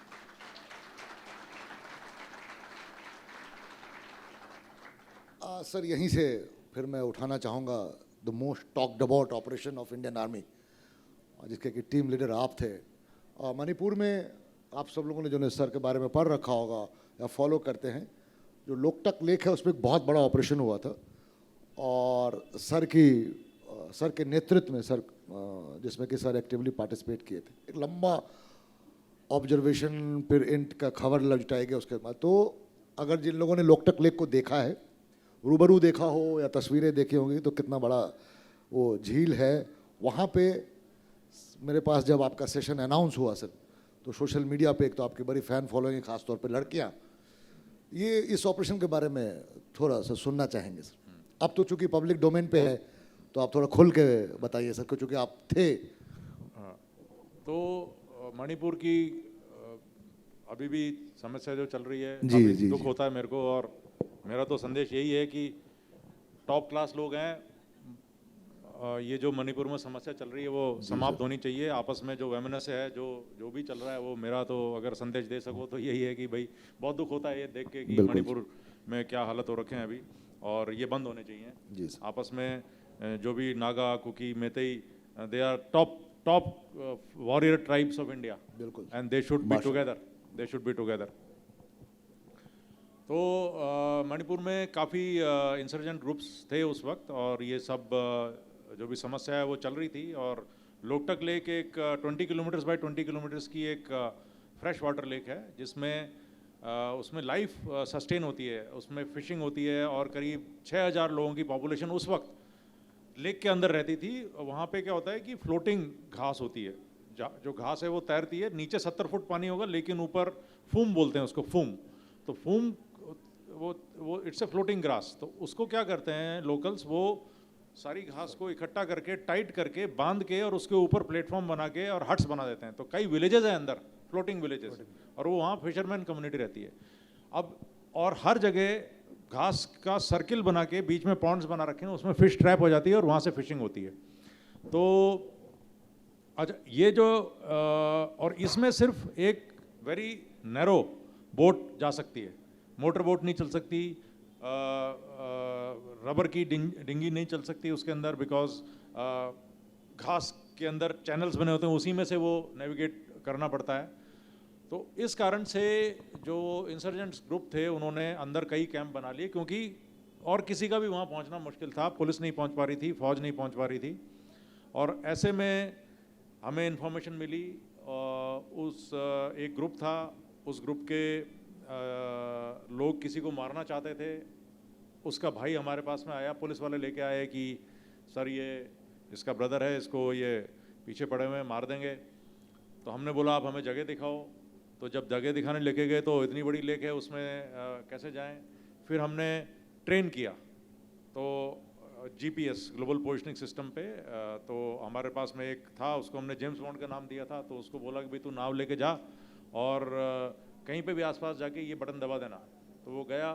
[SPEAKER 1] सर यहीं से फिर मैं उठाना चाहूँगा the most talked about operation of Indian army, जिसके कि टीम लीडर आप थे। मणिपुर में आप सब लोगों ने जो सर के बारे में पढ़ रखा होगा या फॉलो करते हैं, जो लोकटक लेक है उसमें एक बहुत बड़ा ऑपरेशन हुआ था, और सर के नेतृत्व में जिसमें कि सर एक्टिवली पार्टिसिपेट किए थे। एक लंबा ऑब्जर्वेशन, फिर इंट का खबर लपटाई गया उसके बाद। तो अगर जिन लोगों ने लोकटक लेक को देखा है, रूबरू देखा हो या तस्वीरें देखी होंगी, तो कितना बड़ा वो झील है। वहाँ पे मेरे पास जब आपका सेशन अनाउंस हुआ सर, तो सोशल मीडिया पे एक तो आपकी बड़ी फ़ैन फॉलोइंग है, खासतौर पे लड़कियाँ। ये इस ऑपरेशन के बारे में थोड़ा सा सुनना चाहेंगे सर। अब तो चूंकि पब्लिक डोमेन पे है, तो आप थोड़ा खुल के बताइए सर, चूँकि आप थे।
[SPEAKER 2] तो मणिपुर की अभी भी समस्या जो चल रही है,
[SPEAKER 1] जी,
[SPEAKER 2] काफी
[SPEAKER 1] जी,
[SPEAKER 2] दुख
[SPEAKER 1] जी।
[SPEAKER 2] होता है मेरे को, और मेरा तो संदेश यही है कि टॉप क्लास लोग हैं, ये जो मणिपुर में समस्या चल रही है वो समाप्त होनी चाहिए। आपस में जो वैमनस्य है, जो भी चल रहा है, वो मेरा तो अगर संदेश दे सको तो यही है कि भाई बहुत दुख होता है ये देख के कि
[SPEAKER 1] बिल्कुल।
[SPEAKER 2] मणिपुर में क्या हालत हो रखे हैं अभी, और ये बंद होने चाहिए।
[SPEAKER 1] जी सर।
[SPEAKER 2] आपस में जो भी Naga, Kuki, Meitei, they are top warrior tribes of India,
[SPEAKER 1] बिल्कुल।
[SPEAKER 2] And they should be together. तो मणिपुर में काफ़ी इंसर्जेंट ग्रुप्स थे उस वक्त, और ये सब जो भी समस्या है वो चल रही थी। और लोकटक लेक एक 20 किलोमीटर्स बाय 20 किलोमीटर्स की एक फ्रेश वाटर लेक है, जिसमें उसमें लाइफ सस्टेन होती है, उसमें फिशिंग होती है, और करीब 6000 लोगों की पॉपुलेशन उस वक्त लेक के अंदर रहती थी। वहाँ पे क्या होता है कि फ्लोटिंग घास होती है, जो घास है वो तैरती है, नीचे 70 फुट पानी होगा, लेकिन ऊपर फूम बोलते हैं उसको, फूम। तो फूम वो इट्स ए फ्लोटिंग ग्रास। तो उसको क्या करते हैं लोकल्स, वो सारी घास को इकट्ठा करके, टाइट करके, बांध के, और उसके ऊपर प्लेटफॉर्म बना के और हट्स बना देते हैं। तो कई विलेजेस हैं अंदर, फ्लोटिंग विलेजेस, और वो वहाँ फिशरमैन कम्युनिटी रहती है। अब और हर जगह घास का सर्किल बना के बीच में पॉन्ड्स बना रखे हैं, उसमें फिश ट्रैप हो जाती है और वहाँ से फिशिंग होती है। तो अच्छा, ये जो और इसमें सिर्फ एक वेरी नैरो बोट जा सकती है, मोटर बोट नहीं चल सकती, रबर की डिंगी नहीं चल सकती उसके अंदर, बिकॉज घास के अंदर चैनल्स बने होते हैं, उसी में से वो नेविगेट करना पड़ता है। तो इस कारण से जो इंसर्जेंट्स ग्रुप थे, उन्होंने अंदर कई कैंप बना लिए, क्योंकि और किसी का भी वहाँ पहुँचना मुश्किल था, पुलिस नहीं पहुँच पा रही थी, फौज नहीं पहुँच पा रही थी। और ऐसे में हमें इन्फॉर्मेशन मिली, एक ग्रुप था, उस ग्रुप के लोग किसी को मारना चाहते थे। उसका भाई हमारे पास में आया, पुलिस वाले लेके आए कि सर ये इसका ब्रदर है, इसको ये पीछे पड़े हुए हैं, मार देंगे। तो हमने बोला आप हमें जगह दिखाओ। तो जब जगह दिखाने लेके गए तो इतनी बड़ी लेक है, उसमें कैसे जाएं। फिर हमने ट्रेन किया, तो GPS ग्लोबल पोजिशनिंग सिस्टम पे, तो हमारे पास में एक था, उसको हमने जेम्स बॉन्ड का नाम दिया था। तो उसको बोला कि भाई तू नाव लेके जा और कहीं पे भी आसपास जाके ये बटन दबा देना। तो वो गया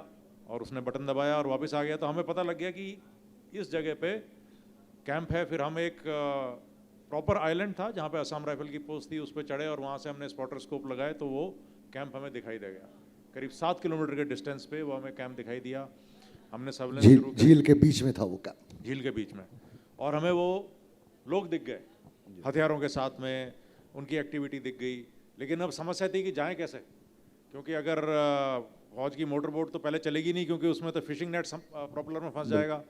[SPEAKER 2] और उसने बटन दबाया और वापस आ गया। तो हमें पता लग गया कि इस जगह पे कैंप है। फिर हम एक प्रॉपर आइलैंड था जहाँ पे असम राइफल की पोस्ट थी, उस पर चढ़े और वहाँ से हमने स्पॉटर स्कोप लगाए, तो वो कैंप हमें दिखाई दे गया। करीब 7 किलोमीटर के डिस्टेंस पे वो हमें कैंप दिखाई दिया। हमने सर्वेलेंस शुरू की,
[SPEAKER 1] झील के बीच में था वो कैंप,
[SPEAKER 2] झील के बीच में, और हमें वो लोग दिख गए हथियारों के साथ में, उनकी एक्टिविटी दिख गई। लेकिन अब समस्या थी कि जाएं कैसे, क्योंकि अगर फौज की मोटर बोट तो पहले चलेगी नहीं, क्योंकि उसमें तो फिशिंग नेट प्रॉपलर में फंस जाएगा,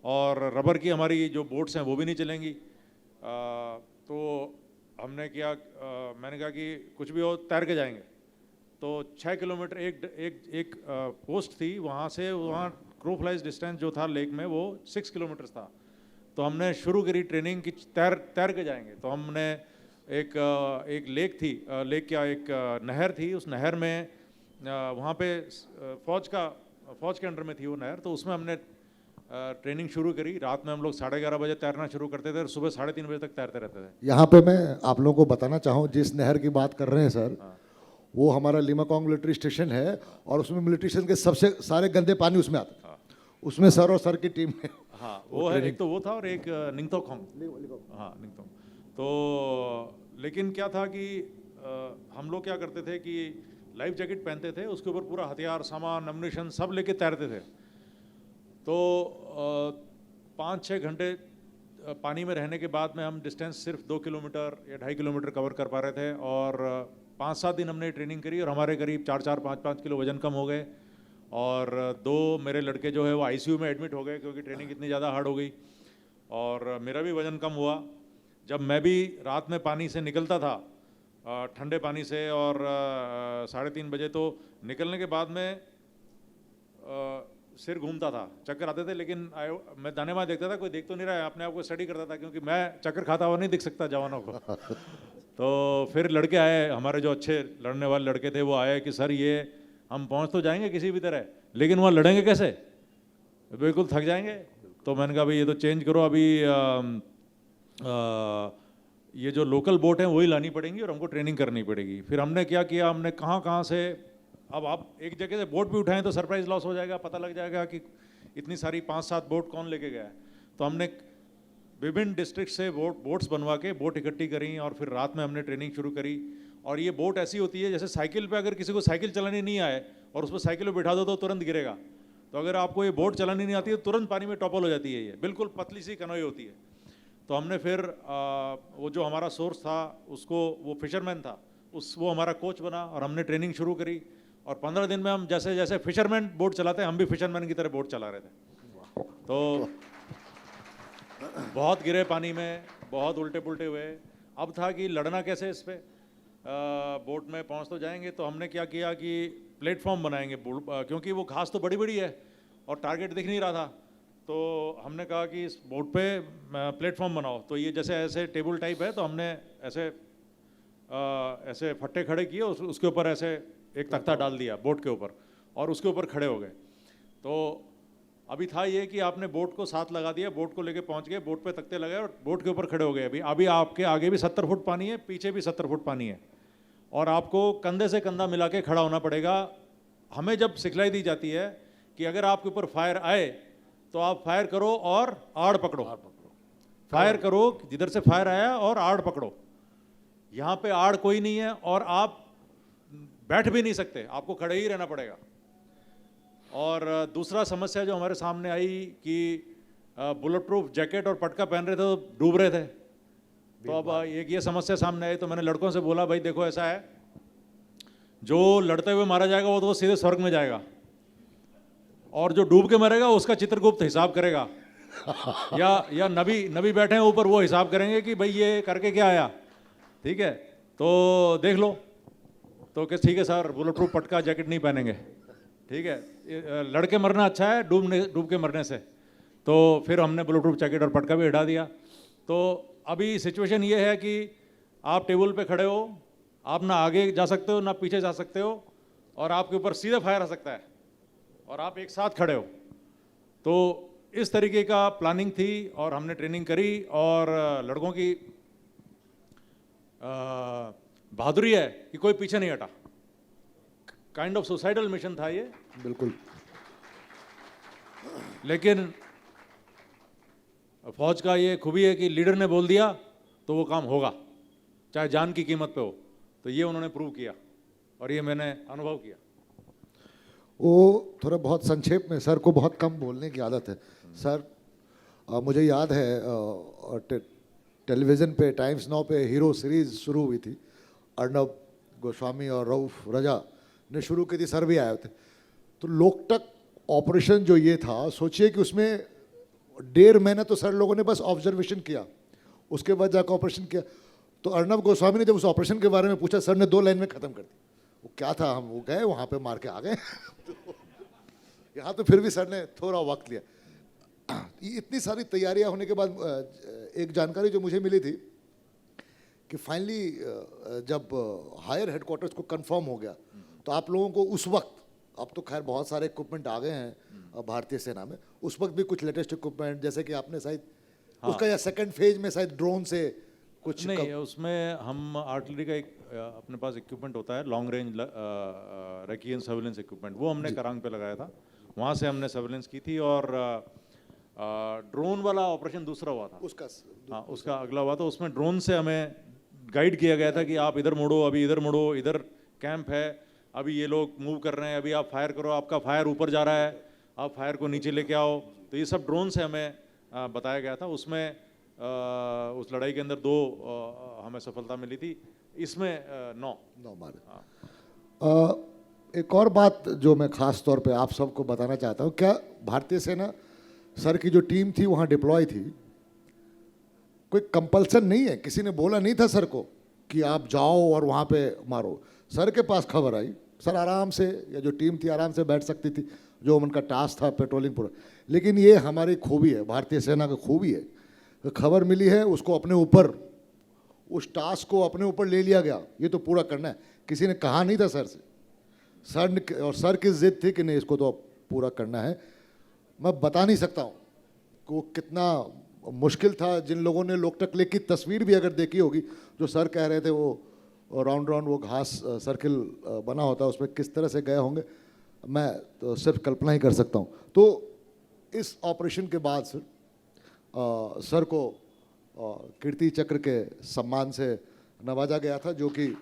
[SPEAKER 2] और रबर की हमारी जो बोट्स हैं वो भी नहीं चलेंगी। तो हमने किया, मैंने कहा कि कुछ भी हो तैर के जाएंगे। तो 6 किलोमीटर एक एक एक पोस्ट थी, वहाँ से वहाँ क्रो फ्लाइज डिस्टेंस जो था लेक में वो 6 किलोमीटर था। तो हमने शुरू करी ट्रेनिंग की तैर के जाएंगे। तो हमने एक लेक थी, लेक क्या एक नहर थी, उस नहर में वहाँ पे फौज के अंडर में थी वो नहर। तो उसमें हमने ट्रेनिंग शुरू करी। रात में हम लोग 11:30 बजे तैरना शुरू करते थे और सुबह 3:30 बजे तक तैरते रहते थे।
[SPEAKER 1] यहाँ पे मैं आप लोगों को बताना चाहूँ, जिस नहर की बात कर रहे हैं सर, वो हमारा लिमाकोंग मिलिट्री स्टेशन है और उसमें मिलिट्री स्टेशन के सबसे सारे गंदे पानी उसमें आते हैं। उसमें सर और सर की टीम है।
[SPEAKER 2] हाँ वो है, एक तो वो था और एक निंगथौकोंग। हाँ निंगथौकोंग। तो लेकिन क्या था कि हम लोग क्या करते थे कि लाइफ जैकेट पहनते थे, उसके ऊपर पूरा हथियार सामान अम्युनिशन सब लेके तैरते थे। तो 5-6 घंटे पानी में रहने के बाद में हम डिस्टेंस सिर्फ 2 किलोमीटर या 2.5 किलोमीटर कवर कर पा रहे थे। और 5-7 दिन हमने ट्रेनिंग करी और हमारे करीब 4-4, 5-5 किलो वजन कम हो गए। और 2 मेरे लड़के जो है वो आईसीयू में एडमिट हो गए क्योंकि ट्रेनिंग इतनी ज़्यादा हार्ड हो गई। और मेरा भी वज़न कम हुआ। जब मैं भी रात में पानी से निकलता था, ठंडे पानी से, और 3:30 बजे, तो निकलने के बाद में सिर घूमता था, चक्कर आते थे। लेकिन मैं दाने बाएं देखता था, कोई देख तो नहीं रहा है, अपने आप को स्टडी करता था क्योंकि मैं चक्कर खाता हुआ नहीं दिख सकता जवानों को। तो फिर लड़के आए, हमारे जो अच्छे लड़ने वाले लड़के थे वो आए कि सर ये हम पहुंच तो जाएंगे किसी भी तरह, लेकिन वहाँ लड़ेंगे कैसे, बिल्कुल थक जाएंगे। तो मैंने कहा भाई ये तो चेंज करो, अभी ये जो लोकल बोट हैं वही लानी पड़ेंगी और हमको ट्रेनिंग करनी पड़ेगी। फिर हमने क्या किया, हमने कहाँ से, अब आप एक जगह से बोट भी उठाएं तो सरप्राइज लॉस हो जाएगा, पता लग जाएगा कि इतनी सारी 5-7 बोट कौन लेके गया है। तो हमने विभिन्न डिस्ट्रिक्ट से बोट्स बनवा के बोट इकट्ठी करी और फिर रात में हमने ट्रेनिंग शुरू करी। और ये बोट ऐसी होती है जैसे साइकिल पे, अगर किसी को साइकिल चलानी नहीं आए और उस पर साइकिल पे बिठा दो तो तुरंत गिरेगा। तो अगर आपको ये बोट चलानी नहीं आती है तो तुरंत पानी में टॉपल हो जाती है। ये बिल्कुल पतली सी कनोई होती है। तो हमने फिर वो जो हमारा सोर्स था उसको, वो फिशरमैन था, वो हमारा कोच बना और हमने ट्रेनिंग शुरू करी। और 15 दिन में हम जैसे जैसे फिशरमैन बोट चलाते हैं, हम भी फिशरमैन की तरह बोट चला रहे थे। तो बहुत गिरे पानी में, बहुत उल्टे पुल्टे हुए। अब था कि लड़ना कैसे इस पे, बोट में पहुंच तो जाएंगे। तो हमने क्या किया कि प्लेटफॉर्म बनाएंगे, क्योंकि वो घास तो बड़ी बड़ी है और टारगेट दिख नहीं रहा था। तो हमने कहा कि इस बोट पे प्लेटफॉर्म बनाओ। तो ये जैसे ऐसे टेबल टाइप है, तो हमने ऐसे फट्टे खड़े किए, उसके ऊपर ऐसे एक तख्ता डाल दिया बोट के ऊपर और उसके ऊपर खड़े हो गए। तो अभी था ये कि आपने बोट को साथ लगा दिया, बोट को लेके पहुंच गए, बोट पे तख्ते लगाए और बोट के ऊपर खड़े हो गए। अभी आपके आगे भी 70 फुट पानी है, पीछे भी 70 फुट पानी है और आपको कंधे से कंधा मिला के खड़ा होना पड़ेगा। हमें जब सिखलाई दी जाती है कि अगर आपके ऊपर फायर आए तो आप फायर करो और आड़ पकड़ो, फायर करो जिधर से फायर आया और आड़ पकड़ो। यहाँ पे आड़ कोई नहीं है और आप बैठ भी नहीं सकते, आपको खड़े ही रहना पड़ेगा। और दूसरा समस्या जो हमारे सामने आई कि बुलेट प्रूफ जैकेट और पटका पहन रहे थे तो डूब रहे थे। तो अब एक ये समस्या सामने आई। तो मैंने लड़कों से बोला भाई देखो ऐसा है, जो लड़ते हुए मारा जाएगा वो तो सीधे स्वर्ग में जाएगा और जो डूब के मरेगा उसका चित्रगुप्त हिसाब करेगा या नबी बैठे हैं ऊपर, वो हिसाब करेंगे कि भाई ये करके क्या आया, ठीक है तो देख लो। तो कि ठीक है सर, बुलेट प्रूफ पटका जैकेट नहीं पहनेंगे, ठीक है, लड़के मरना अच्छा है डूब के मरने से। तो फिर हमने बुलेट प्रूफ जैकेट और पटका भी हटा दिया। तो अभी सिचुएशन ये है कि आप टेबल पे खड़े हो, आप ना आगे जा सकते हो ना पीछे जा सकते हो और आपके ऊपर सीधे फायर आ सकता है और आप एक साथ खड़े हो। तो इस तरीके का प्लानिंग थी और हमने ट्रेनिंग करी। और लड़कों की बहादुरी है कि कोई पीछे नहीं हटा। काइंड ऑफ सुसाइडल मिशन था ये,
[SPEAKER 1] बिल्कुल।
[SPEAKER 2] लेकिन फौज का ये खूबी है कि लीडर ने बोल दिया तो वो काम होगा, चाहे जान की कीमत पे हो। तो ये उन्होंने प्रूव किया और ये मैंने अनुभव किया।
[SPEAKER 1] वो थोड़ा बहुत संक्षेप में, सर को बहुत कम बोलने की आदत है। सर मुझे याद है टेलीविज़न पे टाइम्स नाउ पे हीरो सीरीज शुरू हुई थी, अर्नब गोस्वामी और रऊफ रजा ने शुरू की थी, सर भी आए थे। तो लोकटक ऑपरेशन जो ये था, सोचिए कि उसमें 1.5 महीने तो सर लोगों ने बस ऑब्जर्वेशन किया, उसके बाद जाकर ऑपरेशन किया। तो अर्णब गोस्वामी ने जब उस ऑपरेशन के बारे में पूछा, सर ने 2 लाइन में ख़त्म कर दिया। वो क्या था, हम वो गए वहाँ पे मार के आ गए। तो यहाँ तो फिर भी सर ने थोड़ा वक्त लिया। ये इतनी सारी तैयारियां होने के बाद एक जानकारी जो मुझे मिली थी कि फाइनली जब हायर हेडक्वार्टर्स को कंफर्म हो गया तो आप लोगों को उस वक्त, अब तो खैर बहुत सारे इक्विपमेंट आ गए हैं भारतीय सेना में, उस वक्त भी कुछ लेटेस्ट इक्विपमेंट जैसे कि आपने शायद उसका या सेकंड फेज में शायद ड्रोन से कुछ
[SPEAKER 2] नहीं, उसमें हम आर्टिलरी का एक अपने पास इक्विपमेंट होता है, लॉन्ग रेंज रेकियन सर्वेलेंस इक्विपमेंट, वो हमने करांग पे लगाया था, वहाँ से हमने सर्वेलेंस की थी। और ड्रोन वाला ऑपरेशन दूसरा हुआ था उसका, हाँ उसका अगला हुआ था। उसमें ड्रोन से हमें गाइड किया गया था कि आप इधर मुड़ो, अभी इधर मुड़ो, इधर कैंप है, अभी ये लोग मूव कर रहे हैं, अभी आप फायर करो, आपका फायर ऊपर जा रहा है, आप फायर को नीचे लेके आओ। तो ये सब ड्रोन से हमें बताया गया था। उसमें उस लड़ाई के अंदर 2 हमें सफलता मिली थी, इसमें 9
[SPEAKER 1] मारे। एक और बात जो मैं ख़ास तौर पे आप सबको बताना चाहता हूँ, क्या भारतीय सेना सर की जो टीम थी वहाँ डिप्लॉय थी, कोई कंपल्सन नहीं है, किसी ने बोला नहीं था सर को कि आप जाओ और वहाँ पे मारो। सर के पास खबर आई, सर आराम से, या जो टीम थी आराम से बैठ सकती थी, जो उनका टास्क था पेट्रोलिंग पूरा। लेकिन ये हमारी खूबी है, भारतीय सेना की खूबी है, तो खबर मिली है उसको अपने ऊपर, उस टास्क को अपने ऊपर ले लिया गया, ये तो पूरा करना है। किसी ने कहा नहीं था सर से, सर ने, और सर की जिद थी कि नहीं इसको तो पूरा करना है। मैं बता नहीं सकता हूँ कि वो कितना मुश्किल था। जिन लोगों ने लोकटक लेक की तस्वीर भी अगर देखी होगी, जो सर कह रहे थे वो राउंड राउंड वो घास सर्किल बना होता है, उसमें किस तरह से गए होंगे, मैं तो सिर्फ कल्पना ही कर सकता हूँ। तो इस ऑपरेशन के बाद सर को कीर्ति चक्र के सम्मान से नवाजा गया था, जो कि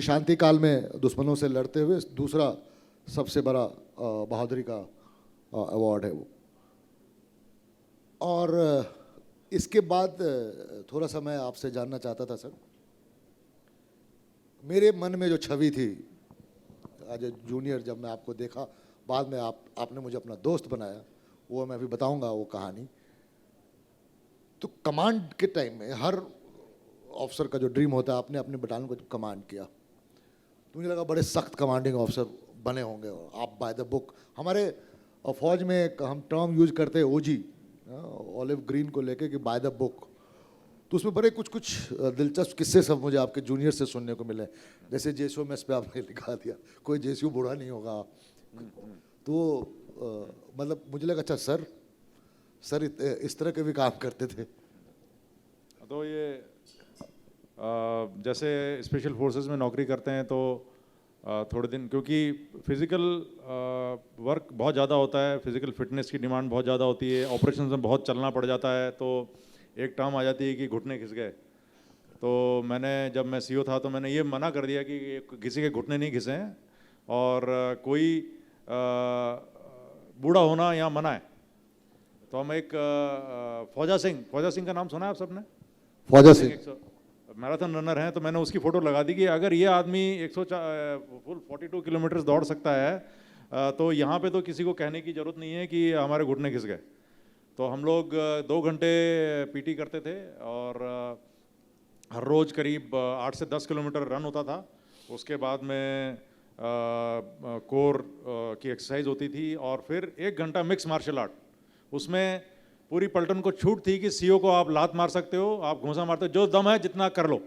[SPEAKER 1] शांति काल में दुश्मनों से लड़ते हुए दूसरा सबसे बड़ा बहादुरी का अवार्ड है वो। और इसके बाद थोड़ा सा मैं आपसे जानना चाहता था सर, मेरे मन में जो छवि थी एज ए जूनियर, जब मैं आपको देखा, बाद में आपने मुझे अपना दोस्त बनाया, वो मैं अभी बताऊंगा वो कहानी। तो कमांड के टाइम में हर ऑफिसर का जो ड्रीम होता है, आपने अपने बटालियन को जब कमांड किया तो मुझे लगा बड़े सख्त कमांडिंग ऑफिसर बने होंगे, और आप बाय द बुक, हमारे फौज में एक हम टर्म यूज करते हैं ओजी, ऑलिव ग्रीन को लेके कि बाय द बुक। तो उसमें बड़े कुछ दिलचस्प किस्से सब मुझे आपके जूनियर से सुनने को मिले, जैसे जेसीओ में इस पर आपने लिखा दिया, कोई जेसीओ बूढ़ा नहीं होगा। तो मतलब मुझे लगा अच्छा सर इस तरह के भी काम करते थे।
[SPEAKER 2] तो ये जैसे स्पेशल फोर्सेस में नौकरी करते हैं तो थोड़े दिन, क्योंकि फिज़िकल वर्क बहुत ज़्यादा होता है, फिज़िकल फिटनेस की डिमांड बहुत ज़्यादा होती है, ऑपरेशन में बहुत चलना पड़ जाता है, तो एक टर्म आ जाती है कि घुटने खिस गए। तो जब मैं सीओ था तो मैंने ये मना कर दिया कि किसी के घुटने नहीं घिसे हैं, और कोई बूढ़ा होना यहाँ मना है। तो हम एक फौजा सिंह का नाम सुना है आप सबने?
[SPEAKER 1] फौजा सिंह
[SPEAKER 2] मैराथन रनर हैं, तो मैंने उसकी फ़ोटो लगा दी कि अगर ये आदमी 42 किलोमीटर दौड़ सकता है तो यहाँ पे तो किसी को कहने की ज़रूरत नहीं है कि हमारे घुटने खिस गए। तो हम लोग 2 घंटे पीटी करते थे, और हर रोज़ करीब 8 से 10 किलोमीटर रन होता था। उसके बाद में कोर की एक्सरसाइज होती थी, और फिर 1 घंटा मिक्स मार्शल आर्ट। उसमें पूरी पलटन को छूट थी कि सीओ को आप लात मार सकते हो, आप घूंसा मारते हो, जो दम है जितना कर लो,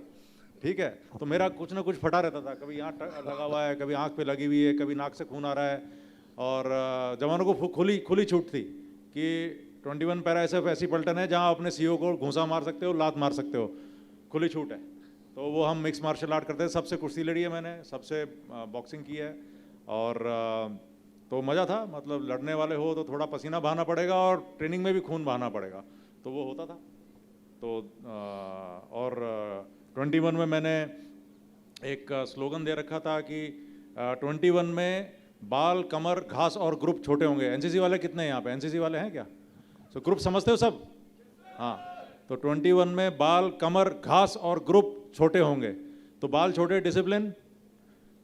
[SPEAKER 2] ठीक है। तो मेरा कुछ ना कुछ फटा रहता था, कभी यहाँ लगा हुआ है, कभी आँख पे लगी हुई है, कभी नाक से खून आ रहा है। और जवानों को खुली छूट थी कि 21 पैरा SF ऐसी पलटन है जहाँ अपने सीओ को घूंसा मार सकते हो, लात मार सकते हो, खुली छूट है। तो वो हम मिक्स मार्शल आर्ट करते थे। सबसे कुश्ती लड़ी है मैंने, सबसे बॉक्सिंग की है, और तो मज़ा था। मतलब लड़ने वाले हो तो थोड़ा पसीना बहाना पड़ेगा, और ट्रेनिंग में भी खून बहाना पड़ेगा, तो वो होता था। तो और 21 में मैंने एक स्लोगन दे रखा था कि 21 में बाल, कमर, घास और ग्रुप छोटे होंगे। एनसीसी वाले कितने हैं यहाँ पे? एनसीसी वाले हैं क्या? तो ग्रुप समझते हो सब? हाँ। तो 21 में बाल, कमर, घास और ग्रुप छोटे होंगे। तो बाल छोटे डिसिप्लिन,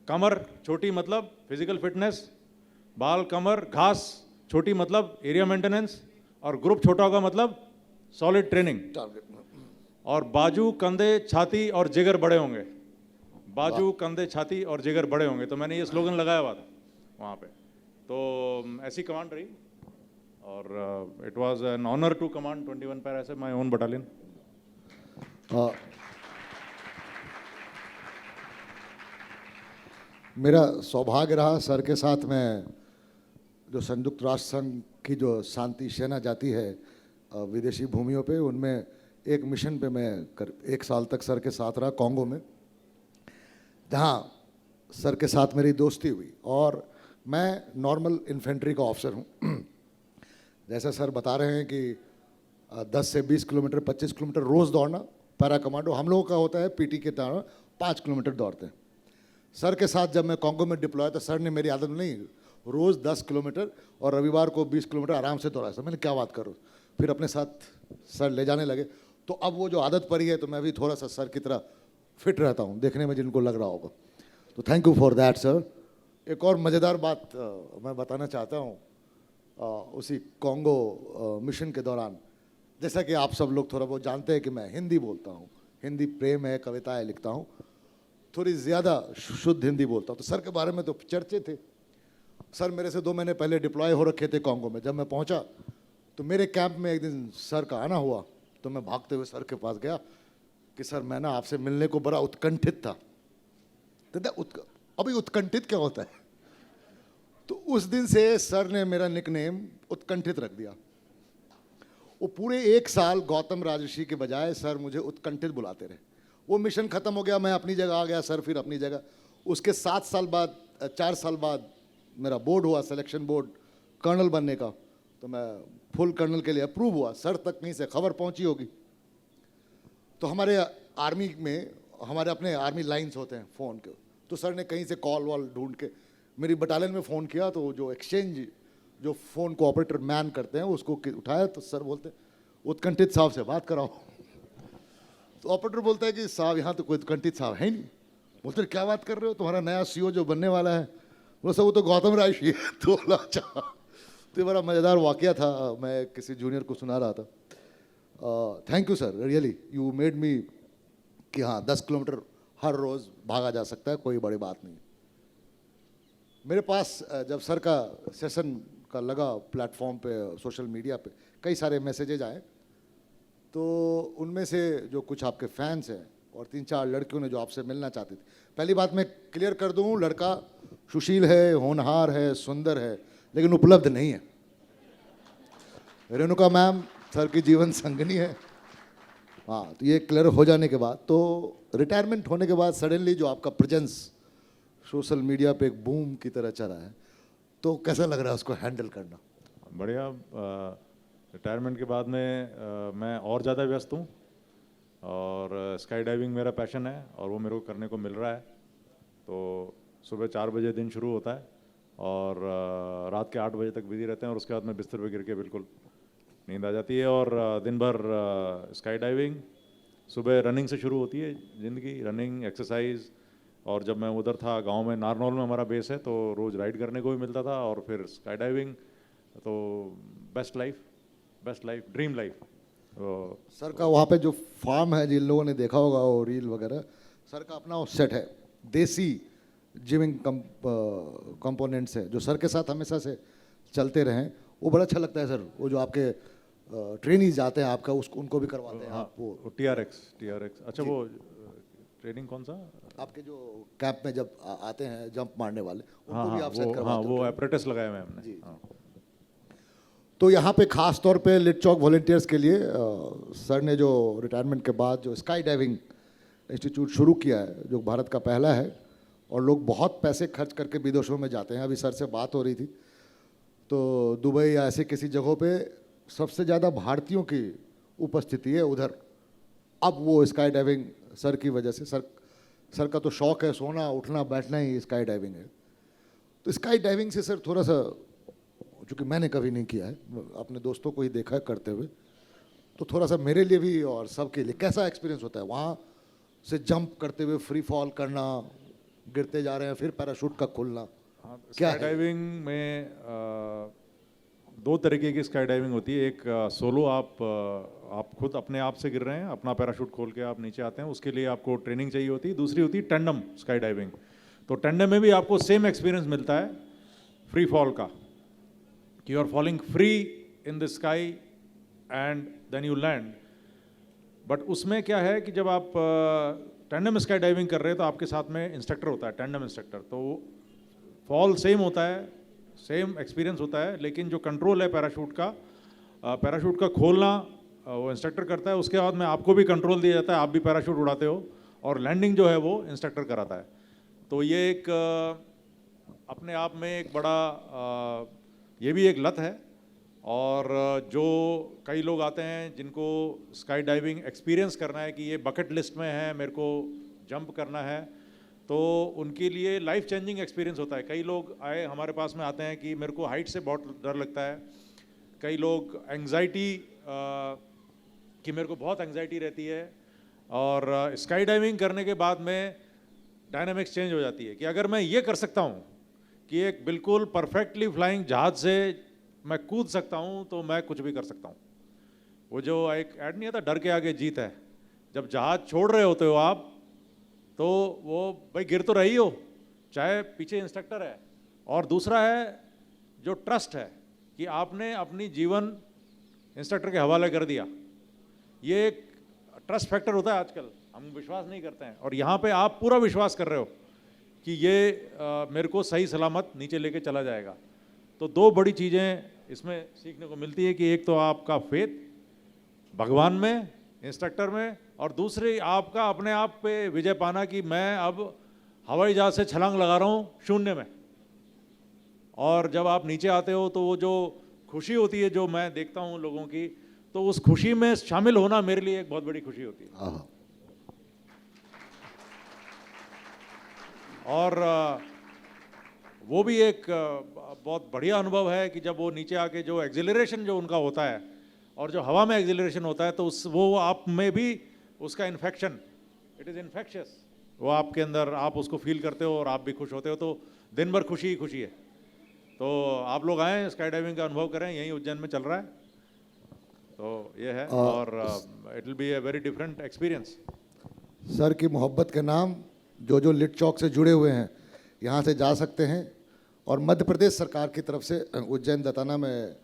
[SPEAKER 2] कमर छोटी मतलब फिजिकल फिटनेस, बाल, कमर, घास छोटी मतलब एरिया मेंटेनेंस, और ग्रुप छोटा होगा मतलब सॉलिड ट्रेनिंग, और बाजू कंधे छाती और जिगर बड़े होंगे, बाजू कंधे छाती और जिगर बड़े होंगे। तो मैंने ये स्लोगन लगाया हुआ था वहाँ पे। तो ऐसी कमांड रही, और it was an honour to command 21 para S F, my own battalion.
[SPEAKER 1] मेरा सौभाग्य रहा सर के साथ में जो संयुक्त राष्ट्र संघ की जो शांति सेना जाती है विदेशी भूमियों पे, उनमें एक मिशन पे मैं 1 साल तक सर के साथ रहा कॉन्गो में, जहाँ सर के साथ मेरी दोस्ती हुई। और मैं नॉर्मल इन्फेंट्री का ऑफिसर हूँ। जैसे सर बता रहे हैं कि 10 से 20 किलोमीटर 25 किलोमीटर रोज़ दौड़ना, पैरा कमांडो हम लोगों का होता है पीटी के तरह 5 किलोमीटर दौड़ते हैं। सर के साथ जब मैं कॉन्गो में डिप्लॉय तो सर ने मेरी आदत नहीं, रोज़ 10 किलोमीटर और रविवार को 20 किलोमीटर आराम से दौड़ा। सर मैंने क्या बात करूँ, फिर अपने साथ सर ले जाने लगे। तो अब वो जो आदत पड़ी है तो मैं भी थोड़ा सा सर की तरह फिट रहता हूँ, देखने में जिनको लग रहा होगा। तो thank you for that sir. एक और मज़ेदार बात मैं बताना चाहता हूँ। उसी कॉन्गो मिशन के दौरान, जैसा कि आप सब लोग थोड़ा बहुत जानते हैं कि मैं हिंदी बोलता हूँ, हिंदी प्रेम है, कविताएं लिखता हूँ, थोड़ी ज़्यादा शुद्ध हिंदी बोलता हूँ। तो सर के बारे में तो चर्चे थे। सर मेरे से 2 महीने पहले डिप्लॉय हो रखे थे कॉन्गो में। जब मैं पहुँचा तो मेरे कैंप में एक दिन सर का आना हुआ, तो मैं भागते हुए सर के पास गया कि सर मैं ना आपसे मिलने को बड़ा उत्कंठित था। तो अभी उत्कंठित क्या होता है? तो उस दिन से सर ने मेरा निकनेम उत्कंठित रख दिया। वो पूरे 1 साल गौतम राजर्षि के बजाय सर मुझे उत्कंठित बुलाते रहे। वो मिशन खत्म हो गया, मैं अपनी जगह आ गया, सर फिर अपनी जगह। उसके 4 साल बाद मेरा बोर्ड हुआ, सिलेक्शन बोर्ड कर्नल बनने का। तो मैं फुल कर्नल के लिए अप्रूव हुआ, सर तक कहीं से खबर पहुंची होगी। तो हमारे आर्मी में हमारे अपने आर्मी लाइन्स होते हैं फ़ोन के, तो सर ने कहीं से कॉल वॉल ढूंढ के मेरी बटालियन में फ़ोन किया। तो जो एक्सचेंज जो फ़ोन को ऑपरेटर मैन करते हैं उसको उठाया, तो सर बोलते उत्कंठित साहब से बात कराओ। तो ऑपरेटर बोलता है कि साहब यहाँ तो कोई उत्कंठित साहब है नहीं। बोलते क्या बात कर रहे हो, तुम्हारा नया सीओ जो बनने वाला है वो सब वो तो गौतम राजर्षि है। तो बोला अच्छा। तो ये बड़ा मज़ेदार वाक़या था, मैं किसी जूनियर को सुना रहा था। Thank you sir, really you made me कि हाँ 10 किलोमीटर हर रोज़ भागा जा सकता है, कोई बड़ी बात नहीं। मेरे पास जब सर का सेशन का लगा प्लेटफॉर्म पे, सोशल मीडिया पे कई सारे मैसेजेज आए, तो उनमें से जो कुछ आपके फैंस हैं और 3-4 लड़कियों ने जो आपसे मिलना चाहती थी। पहली बात मैं क्लियर कर दूं, लड़का सुशील है, होनहार है, सुंदर है, लेकिन उपलब्ध नहीं है। रेणुका मैम सर की जीवन संगनी है। हाँ, तो ये क्लियर हो जाने के बाद, तो रिटायरमेंट होने के बाद सडनली जो आपका प्रेजेंस सोशल मीडिया पे एक बूम की तरह चला है, तो कैसा लग रहा है उसको हैंडल करना?
[SPEAKER 2] बढ़िया। रिटायरमेंट के बाद में मैं और ज़्यादा व्यस्त हूँ, और स्काई डाइविंग मेरा पैशन है और वो मेरे को करने को मिल रहा है। तो सुबह 4 बजे दिन शुरू होता है और रात के 8 बजे तक बिजी रहते हैं, और उसके बाद में बिस्तर पे गिर के बिल्कुल नींद आ जाती है। और दिन भर स्काई डाइविंग, सुबह रनिंग से शुरू होती है ज़िंदगी, रनिंग एक्सरसाइज। और जब मैं उधर था गांव में, नारनौल में हमारा बेस है, तो रोज़ राइड करने को भी मिलता था, और फिर स्काई डाइविंग। तो best life, dream life.
[SPEAKER 1] Sir का वहाँ पे जो फार्म है, जिन लोगों ने देखा होगा वो रील वगैरह, सर का अपना सेट है, देसी जिमिंग कंपोनेंट्स है जो सर के साथ हमेशा से चलते रहें। वो बड़ा अच्छा लगता है सर। वो जो आपके ट्रेनिंग जाते हैं आपका, उसको उनको भी करवाते हैं आप? वो
[SPEAKER 2] TRX। अच्छा, वो ट्रेनिंग कौन सा?
[SPEAKER 1] आपके जो कैंप में जब आते हैं जंप मारने वाले, उनको
[SPEAKER 2] हाँ
[SPEAKER 1] भी आप सेट करवाते हो?
[SPEAKER 2] वो एपरेटस लगाया हुआ है हमने।
[SPEAKER 1] जी।
[SPEAKER 2] हाँ।
[SPEAKER 1] तो यहाँ पे खास तौर पे लिट चौक वॉलंटियर्स के लिए सर ने जो रिटायरमेंट के बाद जो स्काई डाइविंग इंस्टीट्यूट शुरू किया है, जो भारत का पहला है, और लोग बहुत पैसे खर्च करके विदेशों में जाते हैं। अभी सर से बात हो रही थी, तो दुबई या ऐसे किसी जगहों पे सबसे ज़्यादा भारतीयों की उपस्थिति है उधर। अब वो स्काई डाइविंग सर की वजह से, सर का तो शौक़ है, सोना उठना बैठना ही स्काई डाइविंग है। तो स्काई डाइविंग से सर थोड़ा सा, चूँकि मैंने कभी नहीं किया है, अपने दोस्तों को ही देखा है करते हुए, तो थोड़ा सा मेरे लिए भी और सबके लिए कैसा एक्सपीरियंस होता है वहाँ से जंप करते हुए, फ्री फॉल करना, गिरते जा रहे हैं, फिर पैराशूट का खुलना?
[SPEAKER 2] हाँ, स्काई डाइविंग में दो तरीके की स्काई डाइविंग होती है। एक सोलो, आप खुद अपने आप से गिर रहे हैं, अपना पैराशूट खोल के आप नीचे आते हैं, उसके लिए आपको ट्रेनिंग चाहिए होती है। दूसरी होती है टेंडम स्काई डाइविंग। तो टेंडम में भी आपको सेम एक्सपीरियंस मिलता है फ्री फॉल का, कि you are falling free in the sky and then you land. But उसमें क्या है कि जब आप टेंडम स्काई डाइविंग कर रहे हैं तो आपके साथ में इंस्ट्रक्टर होता है, टेंडम इंस्ट्रक्टर। तो फॉल सेम होता है, सेम एक्सपीरियंस होता है, लेकिन जो कंट्रोल है पैराशूट का खोलना वो इंस्ट्रक्टर करता है। उसके बाद में आपको भी कंट्रोल दिया जाता है, आप भी पैराशूट उड़ाते हो, और लैंडिंग जो है वो इंस्ट्रक्टर कराता है। तो ये एक अपने आप में एक बड़ा ये भी एक लत है। और जो कई लोग आते हैं जिनको स्काई डाइविंग एक्सपीरियंस करना है कि ये बकेट लिस्ट में है, मेरे को जंप करना है, तो उनके लिए लाइफ चेंजिंग एक्सपीरियंस होता है। कई लोग हमारे पास में आते हैं कि मेरे को हाइट से बहुत डर लगता है। कई लोग एंग्जाइटी कि मेरे को बहुत एंग्जाइटी रहती है, और स्काई डाइविंग करने के बाद में डायनामिक्स चेंज हो जाती है कि अगर मैं ये कर सकता हूँ कि एक बिल्कुल परफेक्टली फ्लाइंग जहाज से मैं कूद सकता हूँ, तो मैं कुछ भी कर सकता हूँ। वो जो एक ऐड नहीं आता, डर के आगे जीत है। जब जहाज छोड़ रहे होते हो आप, तो वो भाई गिर तो रही हो, चाहे पीछे इंस्ट्रक्टर है, और दूसरा है जो ट्रस्ट है कि आपने अपनी जीवन इंस्ट्रक्टर के हवाले कर दिया। ये एक ट्रस्ट फैक्टर होता है आजकल, हम विश्वास नहीं करते हैं, और यहाँ पे आप पूरा विश्वास कर रहे हो कि ये मेरे को सही सलामत नीचे लेके चला जाएगा। तो दो बड़ी चीज़ें इसमें सीखने को मिलती है कि एक तो आपका फेथ भगवान में, इंस्ट्रक्टर में, और दूसरी आपका अपने आप पे विजय पाना कि मैं अब हवाई जहाज से छलांग लगा रहा हूँ शून्य में। और जब आप नीचे आते हो तो वो जो खुशी होती है जो मैं देखता हूँ लोगों की, तो उस खुशी में शामिल होना मेरे लिए एक बहुत बड़ी खुशी होती है। और वो भी एक बहुत बढ़िया अनुभव है कि जब वो नीचे आके जो एक्सिलरेशन जो उनका होता है, और जो हवा में एक्सिलरेशन होता है, तो वो आप में भी उसका इन्फेक्शन, इट इज़ इन्फेक्शियस, वो आपके अंदर आप उसको फील करते हो और आप भी खुश होते हो। तो दिन भर खुशी ही खुशी है। तो आप लोग आएँ, स्काई डाइविंग का अनुभव करें, यहीं उज्जैन में चल रहा है। तो ये है, और it will be a very different experience.
[SPEAKER 1] Sir की मोहब्बत के नाम जो लिट चौक से जुड़े हुए हैं यहाँ से जा सकते हैं, और मध्य प्रदेश सरकार की तरफ से उज्जैन दताना में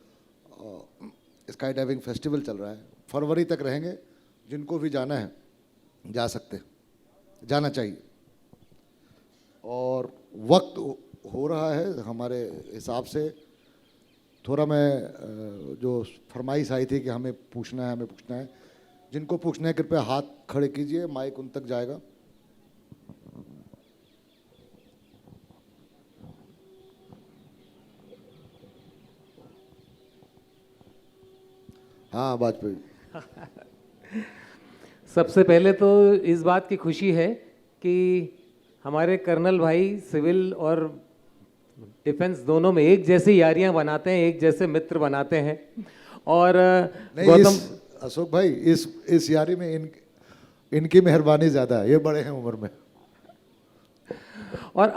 [SPEAKER 1] स्काई डाइविंग फेस्टिवल चल रहा है, फरवरी तक रहेंगे। जिनको भी जाना है जा सकते हैं, जाना चाहिए। और वक्त हो रहा है हमारे हिसाब से, थोड़ा मैं जो फरमाइश आई थी कि हमें पूछना है, जिनको पूछना है कृपया हाथ खड़े कीजिए, माइक उन तक जाएगा। हाँ वाजपेयी।
[SPEAKER 3] सबसे पहले तो इस बात की खुशी है कि हमारे कर्नल भाई सिविल और डिफेंस दोनों में एक जैसी यारियां बनाते हैं, एक जैसे मित्र बनाते हैं। और गौतम
[SPEAKER 1] अशोक भाई, इस यारी में इनकी मेहरबानी ज़्यादा है, ये बड़े हैं उम्र में।
[SPEAKER 3] और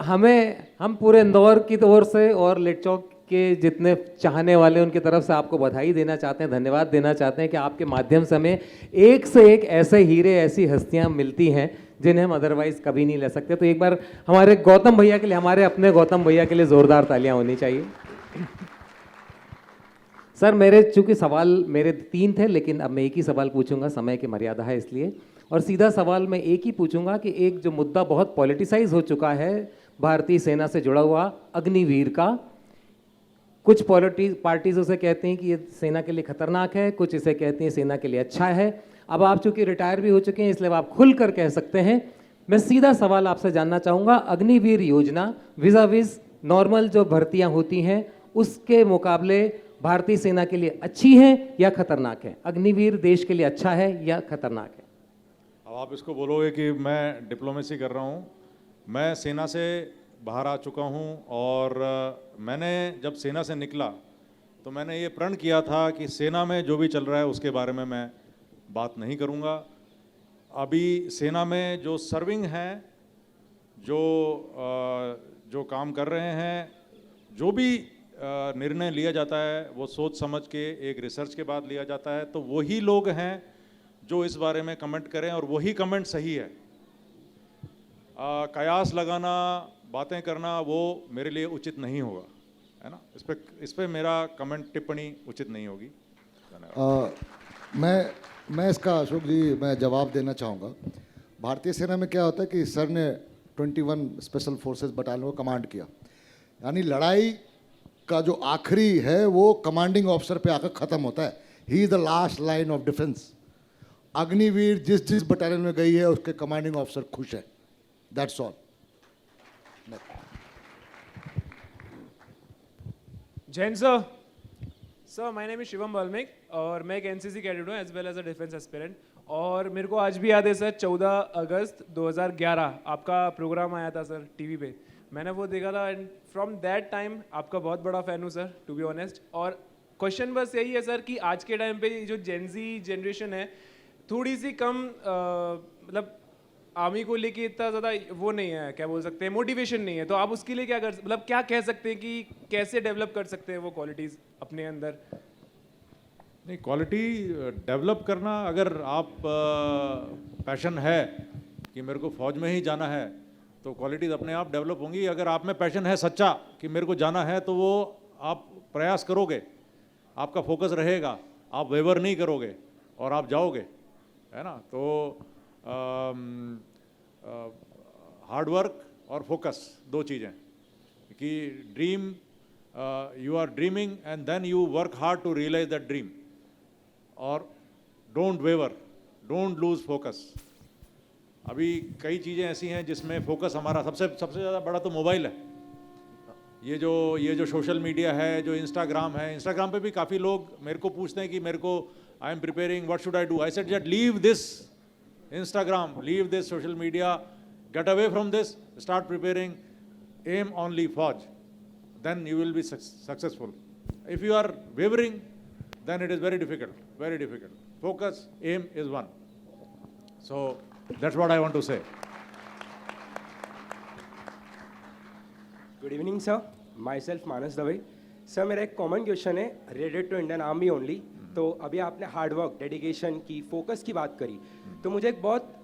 [SPEAKER 3] हम पूरे इंदौर की ओर से और लिट चौक के जितने चाहने वाले उनकी तरफ से आपको बधाई देना चाहते हैं, धन्यवाद देना चाहते हैं कि आपके माध्यम से हमें एक से एक ऐसे हीरे, ऐसी हस्तियां मिलती हैं जिन्हें हम अदरवाइज कभी नहीं ले सकते। तो एक बार हमारे गौतम भैया के लिए, हमारे अपने गौतम भैया के लिए जोरदार तालियां होनी चाहिए। सर चूंकि सवाल मेरे 3 थे, लेकिन अब मैं एक ही सवाल पूछूंगा, समय की मर्यादा है इसलिए। और सीधा सवाल मैं एक ही पूछूंगा कि एक जो मुद्दा बहुत पॉलिटिसाइज हो चुका है भारतीय सेना से जुड़ा हुआ, अग्निवीर का, कुछ पार्टीज उसे कहते हैं कि ये सेना के लिए खतरनाक है, कुछ इसे कहते हैं सेना के लिए अच्छा है। अब आप चूंकि रिटायर भी हो चुके हैं, इसलिए आप खुल कर कह सकते हैं। मैं सीधा सवाल आपसे जानना चाहूँगा, अग्निवीर योजना विज़ाविज़ नॉर्मल जो भर्तियाँ होती हैं उसके मुकाबले भारतीय सेना के लिए अच्छी है या खतरनाक है? अग्निवीर देश के लिए अच्छा है या खतरनाक है?
[SPEAKER 2] अब आप इसको बोलोगे कि मैं डिप्लोमेसी कर रहा हूँ। मैं सेना से बाहर आ चुका हूँ, और मैंने जब सेना से निकला तो मैंने ये प्रण किया था कि सेना में जो भी चल रहा है उसके बारे में मैं बात नहीं करूँगा। अभी सेना में जो सर्विंग हैं, जो काम कर रहे हैं, जो भी निर्णय लिया जाता है वो सोच समझ के एक रिसर्च के बाद लिया जाता है, तो वही लोग हैं जो इस बारे में कमेंट करें और वही कमेंट सही है। कयास लगाना, बातें करना वो मेरे लिए उचित नहीं होगा, है ना। इस पे मेरा कमेंट टिप्पणी उचित नहीं होगी।
[SPEAKER 1] मैं इसका अशोक जी मैं जवाब देना चाहूँगा। भारतीय सेना में क्या होता है कि सर ने 21 स्पेशल फोर्सेस बटालियन को कमांड किया, यानी लड़ाई का जो आखिरी है वो कमांडिंग ऑफिसर पे आकर ख़त्म होता है। He is the last line of defence. Agniveer जिस जिस बटालियन में गई है उसके कमांडिंग ऑफिसर खुश है, that's all.
[SPEAKER 4] Jain sir, sir my name is Shivam Balmik और मैं एक एनसीसी कैडेट हूँ as well as a defence aspirant. और मेरे को आज भी याद है सर 14 अगस्त 2011 आपका प्रोग्राम आया था सर टीवी पे, मैंने वो देखा था एंड फ्रॉम दैट टाइम आपका बहुत बड़ा फ़ैन हूँ सर, टू बी ऑनेस्ट। और क्वेश्चन बस यही है सर कि आज के टाइम पे जो जेनजी जनरेशन है थोड़ी सी कम मतलब आर्मी को लेके इतना ज़्यादा वो नहीं है, क्या बोल सकते हैं, मोटिवेशन नहीं है। तो आप उसके लिए क्या कर मतलब क्या कह सकते हैं कि कैसे डेवलप कर सकते हैं वो क्वालिटीज़ अपने अंदर?
[SPEAKER 2] नहीं, क्वालिटी डेवलप करना, अगर आप पैशन है कि मेरे को फौज में ही जाना है तो क्वालिटीज़ अपने आप डेवलप होंगी। अगर आप में पैशन है सच्चा कि मेरे को जाना है तो वो आप प्रयास करोगे, आपका फोकस रहेगा, आप वेवर नहीं करोगे और आप जाओगे, है ना। तो हार्ड वर्क और फोकस दो चीज़ें कि dream, you are dreaming and then you work hard to realise that dream, और don't waver, don't lose focus. अभी कई चीज़ें ऐसी हैं जिसमें फोकस हमारा सबसे ज़्यादा बड़ा तो मोबाइल है। ये जो सोशल मीडिया है, जो इंस्टाग्राम है, इंस्टाग्राम पे भी काफ़ी लोग मेरे को पूछते हैं कि मेरे को I am preparing, what should I do. I said just leave this Instagram, leave this social media, get away from this, start preparing, aim only फौज, then you will be successful. If you are wavering then it is very difficult, very difficult. Focus, aim is one. So that's what I want to say.
[SPEAKER 5] Good evening sir, myself Manas Dave. Sir मेरा एक common question है related to Indian army only. तो अभी आपने hard work, dedication की, focus की बात करी, तो मुझे एक बहुत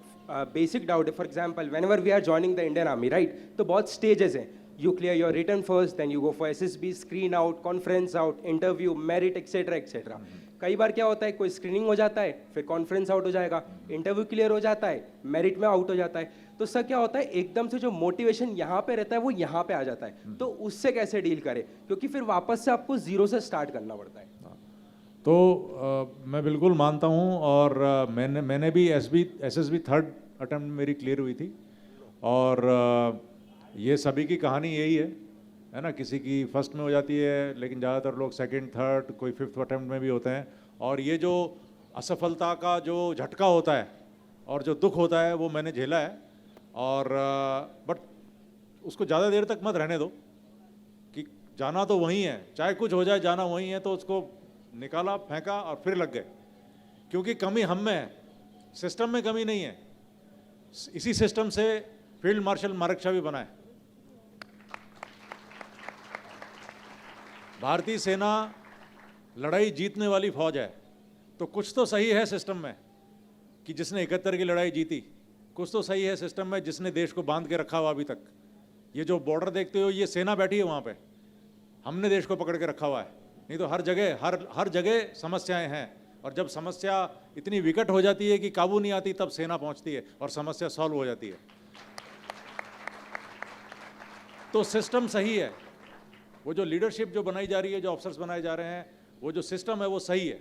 [SPEAKER 5] बेसिक डाउट है। For example whenever we are joining the Indian army, right, तो बहुत स्टेजेस हैं। You clear your written first, then you go for SSB, screen out, conference out, interview, merit, etc. etc. कई बार क्या होता है, कोई screening हो जाता है, फिर कॉन्फ्रेंस आउट हो जाएगा, इंटरव्यू क्लियर हो जाता है, मेरिट में आउट हो जाता है। तो सर क्या होता है, एकदम से जो मोटिवेशन यहाँ पे रहता है वो यहाँ पे आ जाता है, तो उससे कैसे डील करें, क्योंकि फिर वापस से आपको जीरो से स्टार्ट करना पड़ता है।
[SPEAKER 2] तो मैं बिल्कुल मानता हूँ, और मैंने भी SSB थर्ड अटेम्प्ट मेरी क्लियर हुई थी, और ये सभी की कहानी यही है ना। किसी की फर्स्ट में हो जाती है, लेकिन ज़्यादातर लोग सेकंड, थर्ड, कोई फिफ्थ अटेम्प्ट में भी होते हैं। और ये जो असफलता का जो झटका होता है और जो दुख होता है वो मैंने झेला है, और बट उसको ज़्यादा देर तक मत रहने दो कि जाना तो वहीं है, चाहे कुछ हो जाए जाना वहीं है, तो उसको निकाला, फेंका और फिर लग गए। क्योंकि कमी हम में है, सिस्टम में कमी नहीं है। इसी सिस्टम से फील्ड मार्शल मानेकशॉ भी बना है। भारतीय सेना लड़ाई जीतने वाली फौज है, तो कुछ तो सही है सिस्टम में कि जिसने 71 की लड़ाई जीती, कुछ तो सही है सिस्टम में जिसने देश को बांध के रखा हुआ अभी तक। ये जो बॉर्डर देखते हो, ये सेना बैठी है वहाँ पे, हमने देश को पकड़ के रखा हुआ है। नहीं तो हर जगह समस्याएं हैं, और जब समस्या इतनी विकट हो जाती है कि काबू नहीं आती, तब सेना पहुँचती है और समस्या सॉल्व हो जाती है। तो सिस्टम सही है, वो जो लीडरशिप जो बनाई जा रही है, जो ऑफिसर्स बनाए जा रहे हैं, वो जो सिस्टम है वो सही है।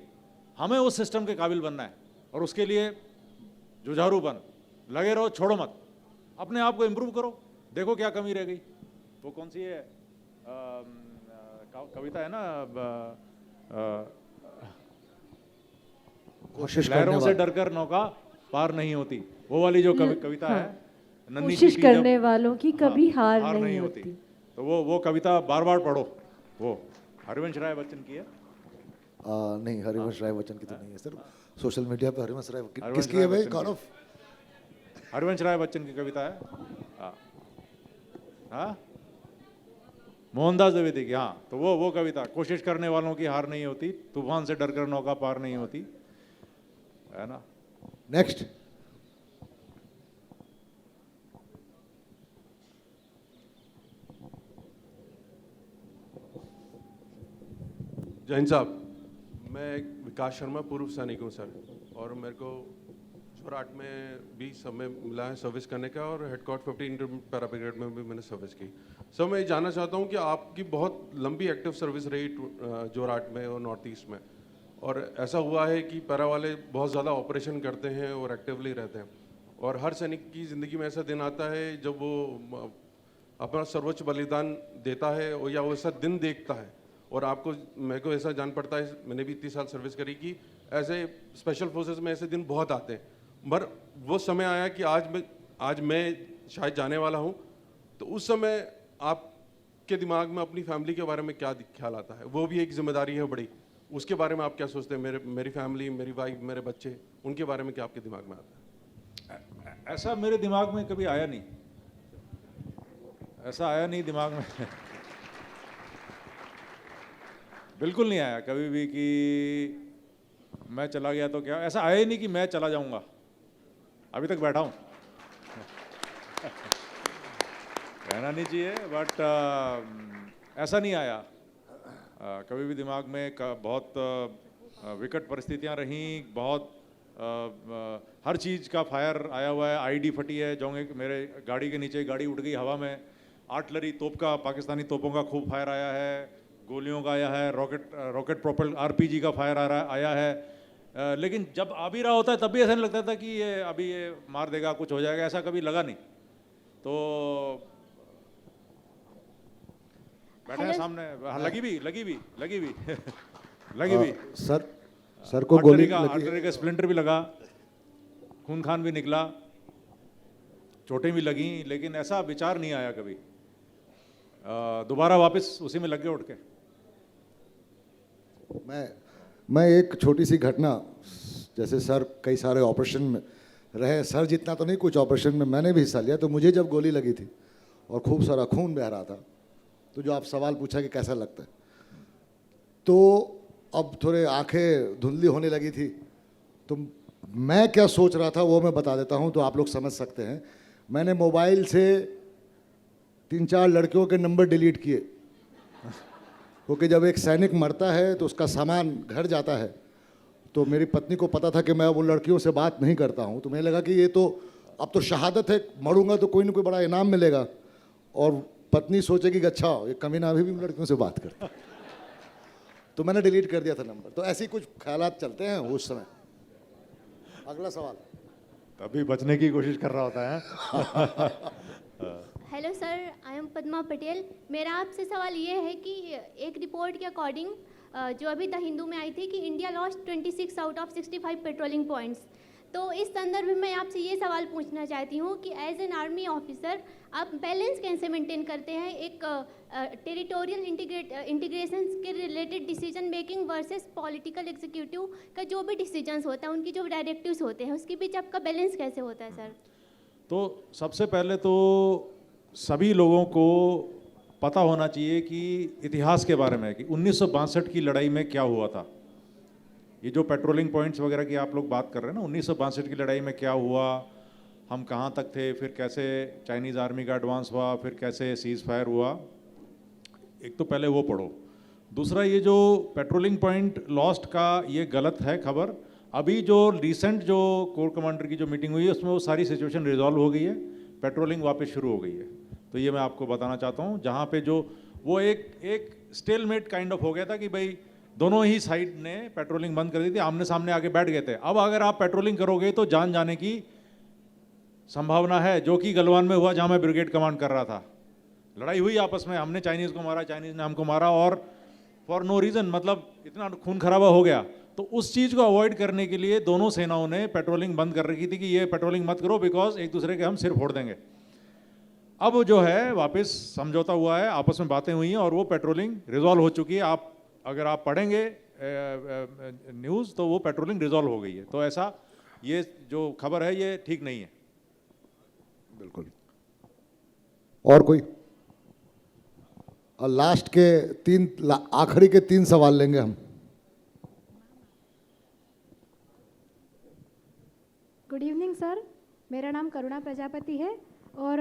[SPEAKER 2] हमें उस सिस्टम के काबिल बनना है, और उसके लिए जुझारू बन, लगे रहो, छोड़ो मत, अपने आप को इम्प्रूव करो, देखो क्या कमी रह गई। वो कौन सी है कविता है ना,
[SPEAKER 1] कोशिश
[SPEAKER 2] लहरों से डरकर नौका पार नहीं होती, वो वाली जो कविता है, नन्ही
[SPEAKER 6] कोशिश
[SPEAKER 2] सी
[SPEAKER 6] करने वालों की कभी हार नहीं होती।
[SPEAKER 2] तो वो कविता बार बार पढ़ो। वो हरिवंश राय बच्चन की है।
[SPEAKER 1] नहीं, हरिवंश राय बच्चन की तो नहीं है सर। सोशल मीडिया पे हरिवंश राय
[SPEAKER 2] हरिवंश
[SPEAKER 1] किसकी
[SPEAKER 2] राय
[SPEAKER 1] है भाई?
[SPEAKER 2] बच्चन
[SPEAKER 1] गॉड
[SPEAKER 2] की।
[SPEAKER 1] ऑफ
[SPEAKER 2] हरिवंश राय बच्चन की कविता है। हाँ, मोहनदास द्विवेदी की, हाँ, तो वो कविता, कोशिश करने वालों की हार नहीं होती, तूफान से डर कर नौका पार नहीं होती, है ना।
[SPEAKER 1] नेक्स्ट।
[SPEAKER 7] जैन साहब, मैं विकास शर्मा, पूर्व सैनिक हूँ सर, और मेरे को जोरहाट में भी समय मिला है सर्विस करने का, और हेडक्वार्टर 15 इंटर पैरा ब्रिगेड में भी मैंने सर्विस की। सर मैं ये जानना चाहता हूँ कि आपकी बहुत लंबी एक्टिव सर्विस रही जोरहाट में और नॉर्थ ईस्ट में, और ऐसा हुआ है कि पैरा वाले बहुत ज़्यादा ऑपरेशन करते हैं और एक्टिवली रहते हैं, और हर सैनिक की ज़िंदगी में ऐसा दिन आता है जब वो अपना सर्वोच्च बलिदान देता है, और या वो ऐसा दिन देखता है, और आपको, मेरे को ऐसा जान पड़ता है, मैंने भी 30 साल सर्विस करी, कि ऐसे स्पेशल फोर्सेस में ऐसे दिन बहुत आते हैं, मगर वो समय आया कि आज मैं शायद जाने वाला हूँ, तो उस समय आपके दिमाग में अपनी फैमिली के बारे में क्या ख्याल आता है? वो भी एक जिम्मेदारी है बड़ी, उसके बारे में आप क्या सोचते हैं? मेरी फैमिली, मेरी वाइफ, मेरे बच्चे, उनके बारे में क्या आपके दिमाग में आता है?
[SPEAKER 2] ऐसा मेरे दिमाग में कभी आया नहीं, ऐसा आया नहीं दिमाग में बिल्कुल नहीं आया कभी भी कि मैं चला गया तो क्या, ऐसा आया ही नहीं कि मैं चला जाऊंगा, अभी तक बैठा हूं कहना नहीं चाहिए, बट ऐसा नहीं आया कभी भी दिमाग में। बहुत विकट परिस्थितियां रहीं, बहुत हर चीज़ का फायर आया हुआ है, आईडी फटी है, जोंगे मेरे गाड़ी के नीचे गाड़ी उड़ गई हवा में, आर्टिलरी तोप का, पाकिस्तानी तोपों का खूब फायर आया है, गोलियों का आया है, रॉकेट प्रोपेल आरपीजी का फायर आया है, लेकिन जब आ भी रहा होता है तब भी ऐसा नहीं लगता था कि ये अभी ये मार देगा, कुछ हो जाएगा, ऐसा कभी लगा नहीं। तो बैठे हैं सामने, हाँ, लगी भी लगी भी
[SPEAKER 1] सर को गोली लगी
[SPEAKER 2] आर्टिलरी का स्प्लिंटर भी लगा, खून खान भी निकला, चोटें भी लगी, लेकिन ऐसा विचार नहीं आया कभी दोबारा वापस उसी में लग गए उठ के।
[SPEAKER 1] मैं एक छोटी सी घटना, जैसे सर कई सारे ऑपरेशन में रहे, सर जितना तो नहीं, कुछ ऑपरेशन में मैंने भी हिस्सा लिया, तो मुझे जब गोली लगी थी और खूब सारा खून बह रहा था, तो जो आप सवाल पूछा कि कैसा लगता है, तो अब थोड़े आंखें धुंधली होने लगी थी, तो मैं क्या सोच रहा था वो मैं बता देता हूँ, तो आप लोग समझ सकते हैं। मैंने मोबाइल से 3-4 लड़कियों के नंबर डिलीट किए, क्योंकि जब एक सैनिक मरता है तो उसका सामान घर जाता है, तो मेरी पत्नी को पता था कि मैं वो लड़कियों से बात नहीं करता हूँ, तो मुझे लगा कि ये तो अब तो शहादत है, मरूंगा तो कोई ना कोई बड़ा इनाम मिलेगा, और पत्नी सोचेगी कि अच्छा ये कमीना अभी भी लड़कियों से बात करता, तो मैंने डिलीट कर दिया था नंबर। तो ऐसे ही कुछ ख्यालात चलते हैं उस समय। अगला सवाल।
[SPEAKER 2] तभी बचने की कोशिश कर रहा होता है
[SPEAKER 8] hello sir, I am Padma Patel. मेरा आपसे सवाल ये है कि एक रिपोर्ट के अकॉर्डिंग जो अभी द हिंदू में आई थी कि India lost 26 out of 65 patrolling points, तो इस संदर्भ में मैं आपसे ये सवाल पूछना चाहती हूँ कि एज एन आर्मी ऑफिसर आप बैलेंस कैसे मेंटेन करते हैं एक टेरिटोरियल इंटीग्रेशन के related decision making versus political executive का जो भी डिसीजंस होता है, उनकी जो डायरेक्टिव्स होते हैं, उसके बीच आपका बैलेंस कैसे होता है सर? तो
[SPEAKER 2] सबसे पहले तो सभी लोगों को पता होना चाहिए कि इतिहास के बारे में कि 1962 की लड़ाई में क्या हुआ था। ये जो पेट्रोलिंग पॉइंट्स वगैरह की आप लोग बात कर रहे हैं ना, 1962 की लड़ाई में क्या हुआ, हम कहाँ तक थे, फिर कैसे चाइनीज़ आर्मी का एडवांस हुआ, फिर कैसे सीज़ फायर हुआ, एक तो पहले वो पढ़ो। दूसरा, ये जो पेट्रोलिंग पॉइंट लॉस्ट का ये गलत है खबर। अभी जो रिसेंट जो कोर कमांडर की जो मीटिंग हुई है उसमें वो सारी सिचुएशन रिजॉल्व हो गई है, पेट्रोलिंग वापस शुरू हो गई है। तो ये मैं आपको बताना चाहता हूँ, जहाँ पे जो वो एक स्टेलमेट काइंड ऑफ हो गया था कि भाई दोनों ही साइड ने पेट्रोलिंग बंद कर दी थी, आमने सामने आके बैठ गए थे। अब अगर आप पेट्रोलिंग करोगे तो जान जाने की संभावना है, जो कि गलवान में हुआ जहाँ मैं ब्रिगेड कमांड कर रहा था। लड़ाई हुई आपस में, हमने चाइनीज़ को मारा, चाइनीज़ ने हमको मारा, और फॉर नो रीज़न, मतलब इतना खून खराबा हो गया। तो उस चीज़ को अवॉइड करने के लिए दोनों सेनाओं ने पेट्रोलिंग बंद कर रखी थी कि ये पेट्रोलिंग मत करो, बिकॉज एक दूसरे के हम सिर फोड़ देंगे। अब जो है वापस समझौता हुआ है, आपस में बातें हुई हैं और वो पेट्रोलिंग रिजॉल्व हो चुकी है। आप अगर आप पढ़ेंगे न्यूज़ तो वो पेट्रोलिंग रिजॉल्व हो गई है। तो ऐसा ये जो खबर है ये ठीक नहीं है।
[SPEAKER 1] बिल्कुल। और कोई? और लास्ट के आखिरी के 3 सवाल लेंगे हम।
[SPEAKER 9] गुड इवनिंग सर, मेरा नाम करुणा प्रजापति है और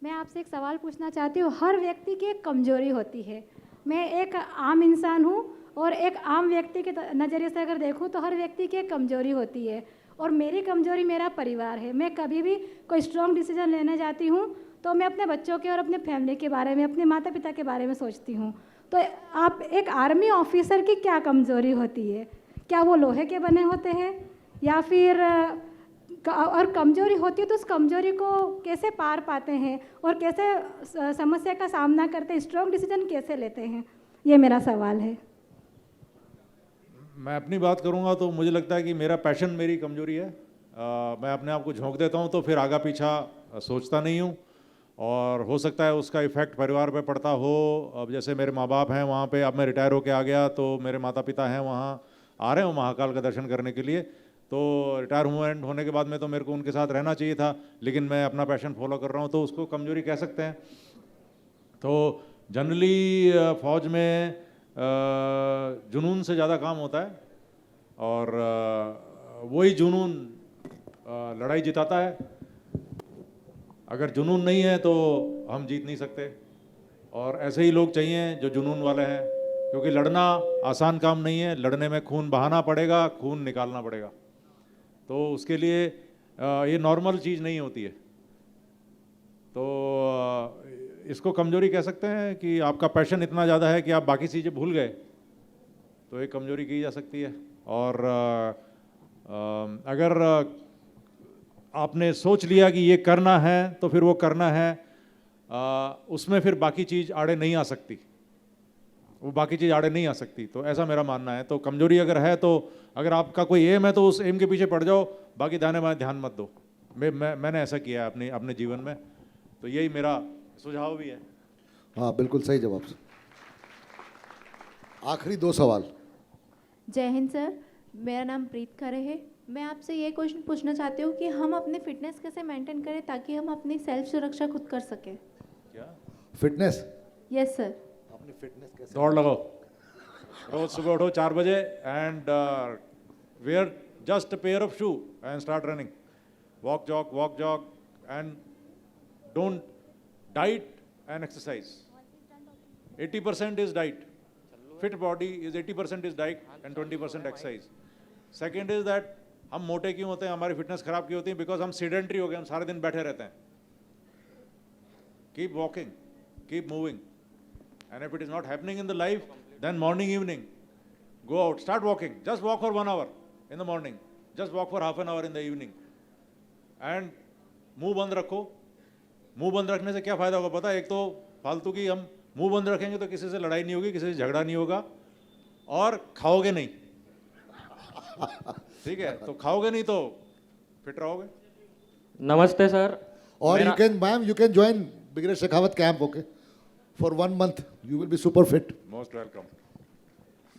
[SPEAKER 9] मैं आपसे एक सवाल पूछना चाहती हूँ। हर व्यक्ति की एक कमजोरी होती है। मैं एक आम इंसान हूँ और एक आम व्यक्ति के नज़रिए से अगर देखूँ तो हर व्यक्ति की एक कमजोरी होती है और मेरी कमजोरी मेरा परिवार है। मैं कभी भी कोई स्ट्रॉन्ग डिसीजन लेने जाती हूँ तो मैं अपने बच्चों के और अपने फैमिली के बारे में, अपने माता पिता के बारे में सोचती हूँ। तो आप एक आर्मी ऑफिसर की क्या कमजोरी होती है? क्या वो लोहे के बने होते हैं या फिर और कमजोरी होती है तो उस कमजोरी को कैसे पार पाते हैं और कैसे समस्या का सामना करते हैं, स्ट्रॉन्ग डिसीजन कैसे लेते हैं? ये मेरा सवाल है।
[SPEAKER 2] मैं अपनी बात करूंगा तो मुझे लगता है कि मेरा पैशन मेरी कमजोरी है। मैं अपने आप को झोंक देता हूं तो फिर आगा पीछा सोचता नहीं हूं और हो सकता है उसका इफ़ेक्ट परिवार पे पड़ता हो। अब जैसे मेरे माँ बाप हैं वहाँ पे, अब मैं रिटायर होके आ गया तो मेरे माता पिता हैं वहाँ, आ रहे हो महाकाल का दर्शन करने के लिए। तो रिटायरमेंट होने के बाद में तो मेरे को उनके साथ रहना चाहिए था, लेकिन मैं अपना पैशन फॉलो कर रहा हूँ तो उसको कमजोरी कह सकते हैं। तो जनरली फौज में जुनून से ज़्यादा काम होता है और वही जुनून लड़ाई जिताता है। अगर जुनून नहीं है तो हम जीत नहीं सकते और ऐसे ही लोग चाहिए जो जुनून वाले हैं, क्योंकि लड़ना आसान काम नहीं है। लड़ने में खून बहाना पड़ेगा, खून निकालना पड़ेगा, तो उसके लिए ये नॉर्मल चीज़ नहीं होती है। तो इसको कमजोरी कह सकते हैं कि आपका पैशन इतना ज़्यादा है कि आप बाकी चीज़ें भूल गए, तो एक कमजोरी की जा सकती है। और अगर आपने सोच लिया कि ये करना है तो फिर वो करना है, उसमें फिर बाकी चीज़ आड़े नहीं आ सकती, वो बाकी चीज़ आड़े नहीं आ सकती। तो ऐसा मेरा मानना है। तो कमजोरी अगर है तो अगर आपका कोई एम है तो उस एम के पीछे पड़ जाओ, बाकी दाने बाएं ध्यान मत दो। मैंने ऐसा किया है अपने जीवन में, तो यही मेरा सुझाव भी है।
[SPEAKER 1] हाँ बिल्कुल सही जवाब। आखिरी 2 सवाल।
[SPEAKER 6] जय हिंद सर, मेरा नाम प्रीत खरे है। मैं आपसे ये क्वेश्चन पूछना चाहती हूँ कि हम अपनी फिटनेस कैसे मेंटेन करें ताकि हम अपनी सेल्फ सुरक्षा खुद कर सकें?
[SPEAKER 2] क्या
[SPEAKER 1] फिटनेस?
[SPEAKER 6] Yes sir.
[SPEAKER 1] अपनी फिटनेस कैसे?
[SPEAKER 2] दौड़ लगाओ, रोज सुबह उठो 4 बजे and wear just a pair of shoe and start running, walk jog and don't diet and exercise. 80% is diet, fit body is 80% is diet and 20% exercise. Second is that हम मोटे क्यों होते हैं, हमारी फिटनेस खराब क्यों होती है? बिकॉज हम सीडेंट्री हो गए, हम सारे दिन बैठे रहते हैं। Keep walking, keep moving, and if it is not happening in the life, then morning evening go out, start walking, just walk for 1 hour in the morning, just walk for half an hour in the evening and मुंह बंद रखो। मुंह बंद रखने से क्या फायदा होगा पता है? एक तो फालतू की, हम मुंह बंद रखेंगे तो किसी से लड़ाई नहीं होगी, किसी से झगड़ा नहीं होगा और खाओगे नहीं। ठीक है, तो खाओगे नहीं तो फिट रहोगे।
[SPEAKER 3] नमस्ते सर।
[SPEAKER 1] और you can join brigadier Shekhawat camp, okay, for 1 month you will be super fit.
[SPEAKER 2] Most welcome.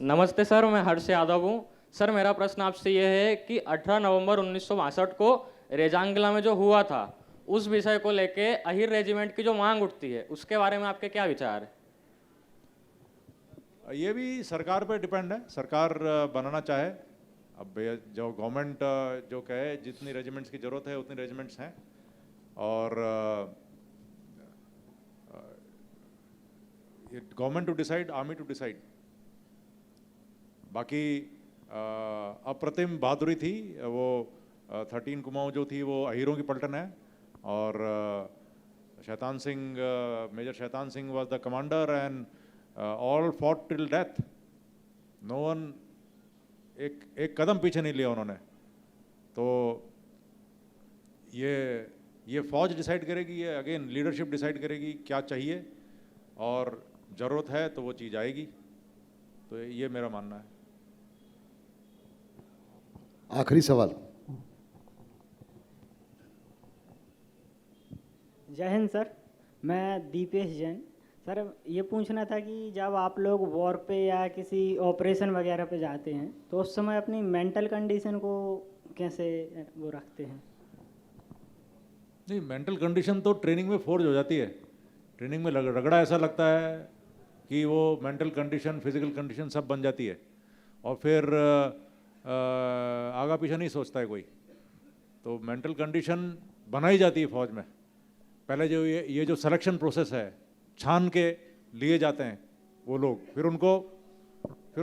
[SPEAKER 10] नमस्ते सर, मैं हर्ष यादव हूँ। सर मेरा प्रश्न आपसे ये है कि 18 नवंबर 1962 को रेजांगला में जो हुआ था उस विषय को लेके अहिर रेजिमेंट की जो मांग उठती है उसके बारे में आपके क्या विचार है?
[SPEAKER 2] ये भी सरकार पे डिपेंड है, सरकार बनाना चाहे। अब जो गवर्नमेंट जो कहे जितनी रेजिमेंट्स की ज़रूरत है उतनी रेजिमेंट्स हैं और government to decide, army to decide. बाकी अप्रतिम बहादुरी थी वो। 13 कुमाऊँ जो थी वो अहीरों की पलटन है और शैतान Singh, major Shaitan Singh was the commander and all fought till death. No one एक कदम पीछे नहीं लिया उन्होंने। तो ये फौज डिसाइड करेगी, ये अगेन लीडरशिप डिसाइड करेगी क्या चाहिए और ज़रूरत है तो वो चीज़ आएगी। तो ये मेरा मानना है।
[SPEAKER 1] आखिरी सवाल।
[SPEAKER 11] जय हिंद सर, मैं दीपेश जैन। सर ये पूछना था कि जब आप लोग वॉर पे या किसी ऑपरेशन वगैरह पे जाते हैं तो उस समय अपनी मेंटल कंडीशन को कैसे वो रखते हैं?
[SPEAKER 2] नहीं, मेंटल कंडीशन तो ट्रेनिंग में फोर्ज हो जाती है। ट्रेनिंग में रगड़ा ऐसा लगता है कि वो मेंटल कंडीशन, फिजिकल कंडीशन सब बन जाती है और फिर आगा पीछा नहीं सोचता है कोई। तो मेंटल कंडीशन बनाई जाती है फौज में। पहले जो ये जो सिलेक्शन प्रोसेस है, छान के लिए जाते हैं वो लोग, फिर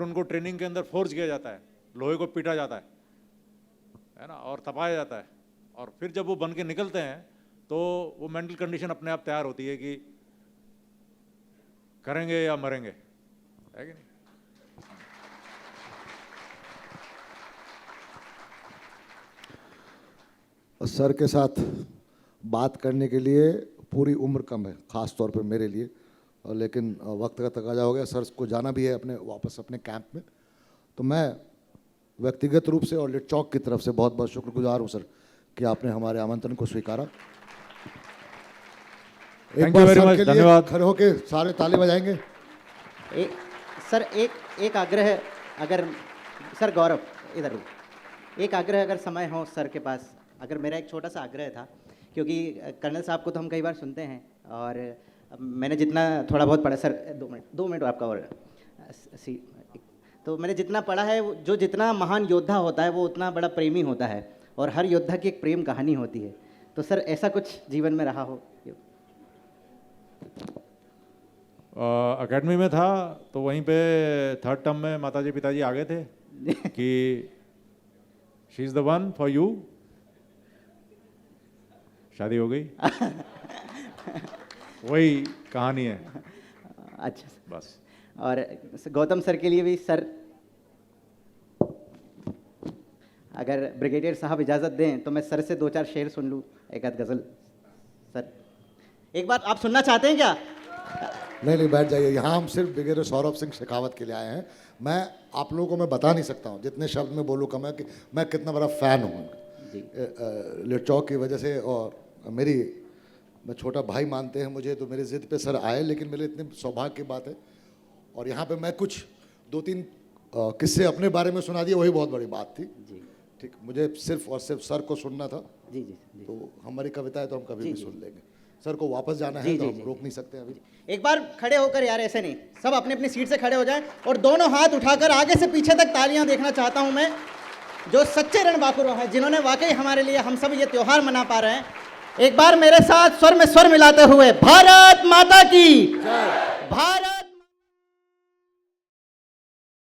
[SPEAKER 2] उनको ट्रेनिंग के अंदर फोर्स किया जाता है, लोहे को पीटा जाता है ना, और तपाया जाता है, और फिर जब वो बन के निकलते हैं तो वो मेंटल कंडीशन अपने आप तैयार होती है कि करेंगे या मरेंगे, है कि नहीं।
[SPEAKER 1] सर के साथ बात करने के लिए पूरी उम्र कम है, ख़ास तौर पे मेरे लिए, और लेकिन वक्त का तकाजा हो गया, सर को जाना भी है वापस अपने कैंप में। तो मैं व्यक्तिगत रूप से और लिटचौक की तरफ से बहुत बहुत शुक्रगुजार हूँ सर कि आपने हमारे आमंत्रण को स्वीकारा। एक बार सर के लिए खड़े होके सारे ताली बजाएंगे।
[SPEAKER 12] सर एक आग्रह, अगर सर गौरव इधर रुक, एक आग्रह अगर समय हो सर के पास, अगर मेरा एक छोटा सा आग्रह था, क्योंकि कर्नल साहब को तो हम कई बार सुनते हैं और मैंने जितना थोड़ा बहुत पढ़ा, सर 2 मिनट आपका, और तो मैंने जितना पढ़ा है, जो जितना महान योद्धा होता है वो उतना बड़ा प्रेमी होता है, और हर योद्धा की एक प्रेम कहानी होती है। तो सर ऐसा कुछ जीवन में रहा हो?
[SPEAKER 2] एकेडमी में था तो वहीं पे 3rd टर्म में माताजी पिताजी आ गए थे कि she is the one for you, शादी हो गई। वही कहानी है।
[SPEAKER 12] अच्छा
[SPEAKER 2] बस।
[SPEAKER 12] और गौतम सर के लिए भी, सर अगर ब्रिगेडियर साहब इजाज़त दें तो मैं सर से 2-4 शेर सुन लूँ, एक आध गज़ल। सर एक बात आप सुनना चाहते हैं क्या?
[SPEAKER 1] नहीं, बैठ जाइए। यहाँ हम सिर्फ ब्रिगेडियर सौरभ सिंह शेखावत के लिए आए हैं। मैं आप लोगों को मैं बता नहीं सकता हूँ, जितने शब्द में बोलूँ कम है, कि मैं कितना बड़ा फ़ैन हूँ लिटचौक की वजह से। और मैं छोटा भाई मानते हैं मुझे, तो मेरी ज़िद पे सर आए, लेकिन मेरे इतने सौभाग्य की बात है। और यहाँ पे मैं कुछ 2-3 किस्से अपने बारे में सुना दिए, वही बहुत बड़ी बात थी। ठीक, मुझे सिर्फ और सिर्फ सर को सुनना था।
[SPEAKER 12] जी।
[SPEAKER 1] तो हमारी कविता है तो हम कभी भी सुन लेंगे। सर को वापस जाना है तो हम रोक नहीं सकते अभी।
[SPEAKER 12] एक बार खड़े होकर, यार ऐसे नहीं, सब अपनी अपनी सीट से खड़े हो जाएं और दोनों हाथ उठाकर आगे से पीछे तक तालियां देखना चाहता हूं मैं, जो सच्चे रणबांकुर हैं, जिन्होंने वाकई हमारे लिए, हम सब ये त्योहार मना पा रहे हैं। एक बार मेरे साथ स्वर में स्वर मिलाते हुए, भारत माता की, भारत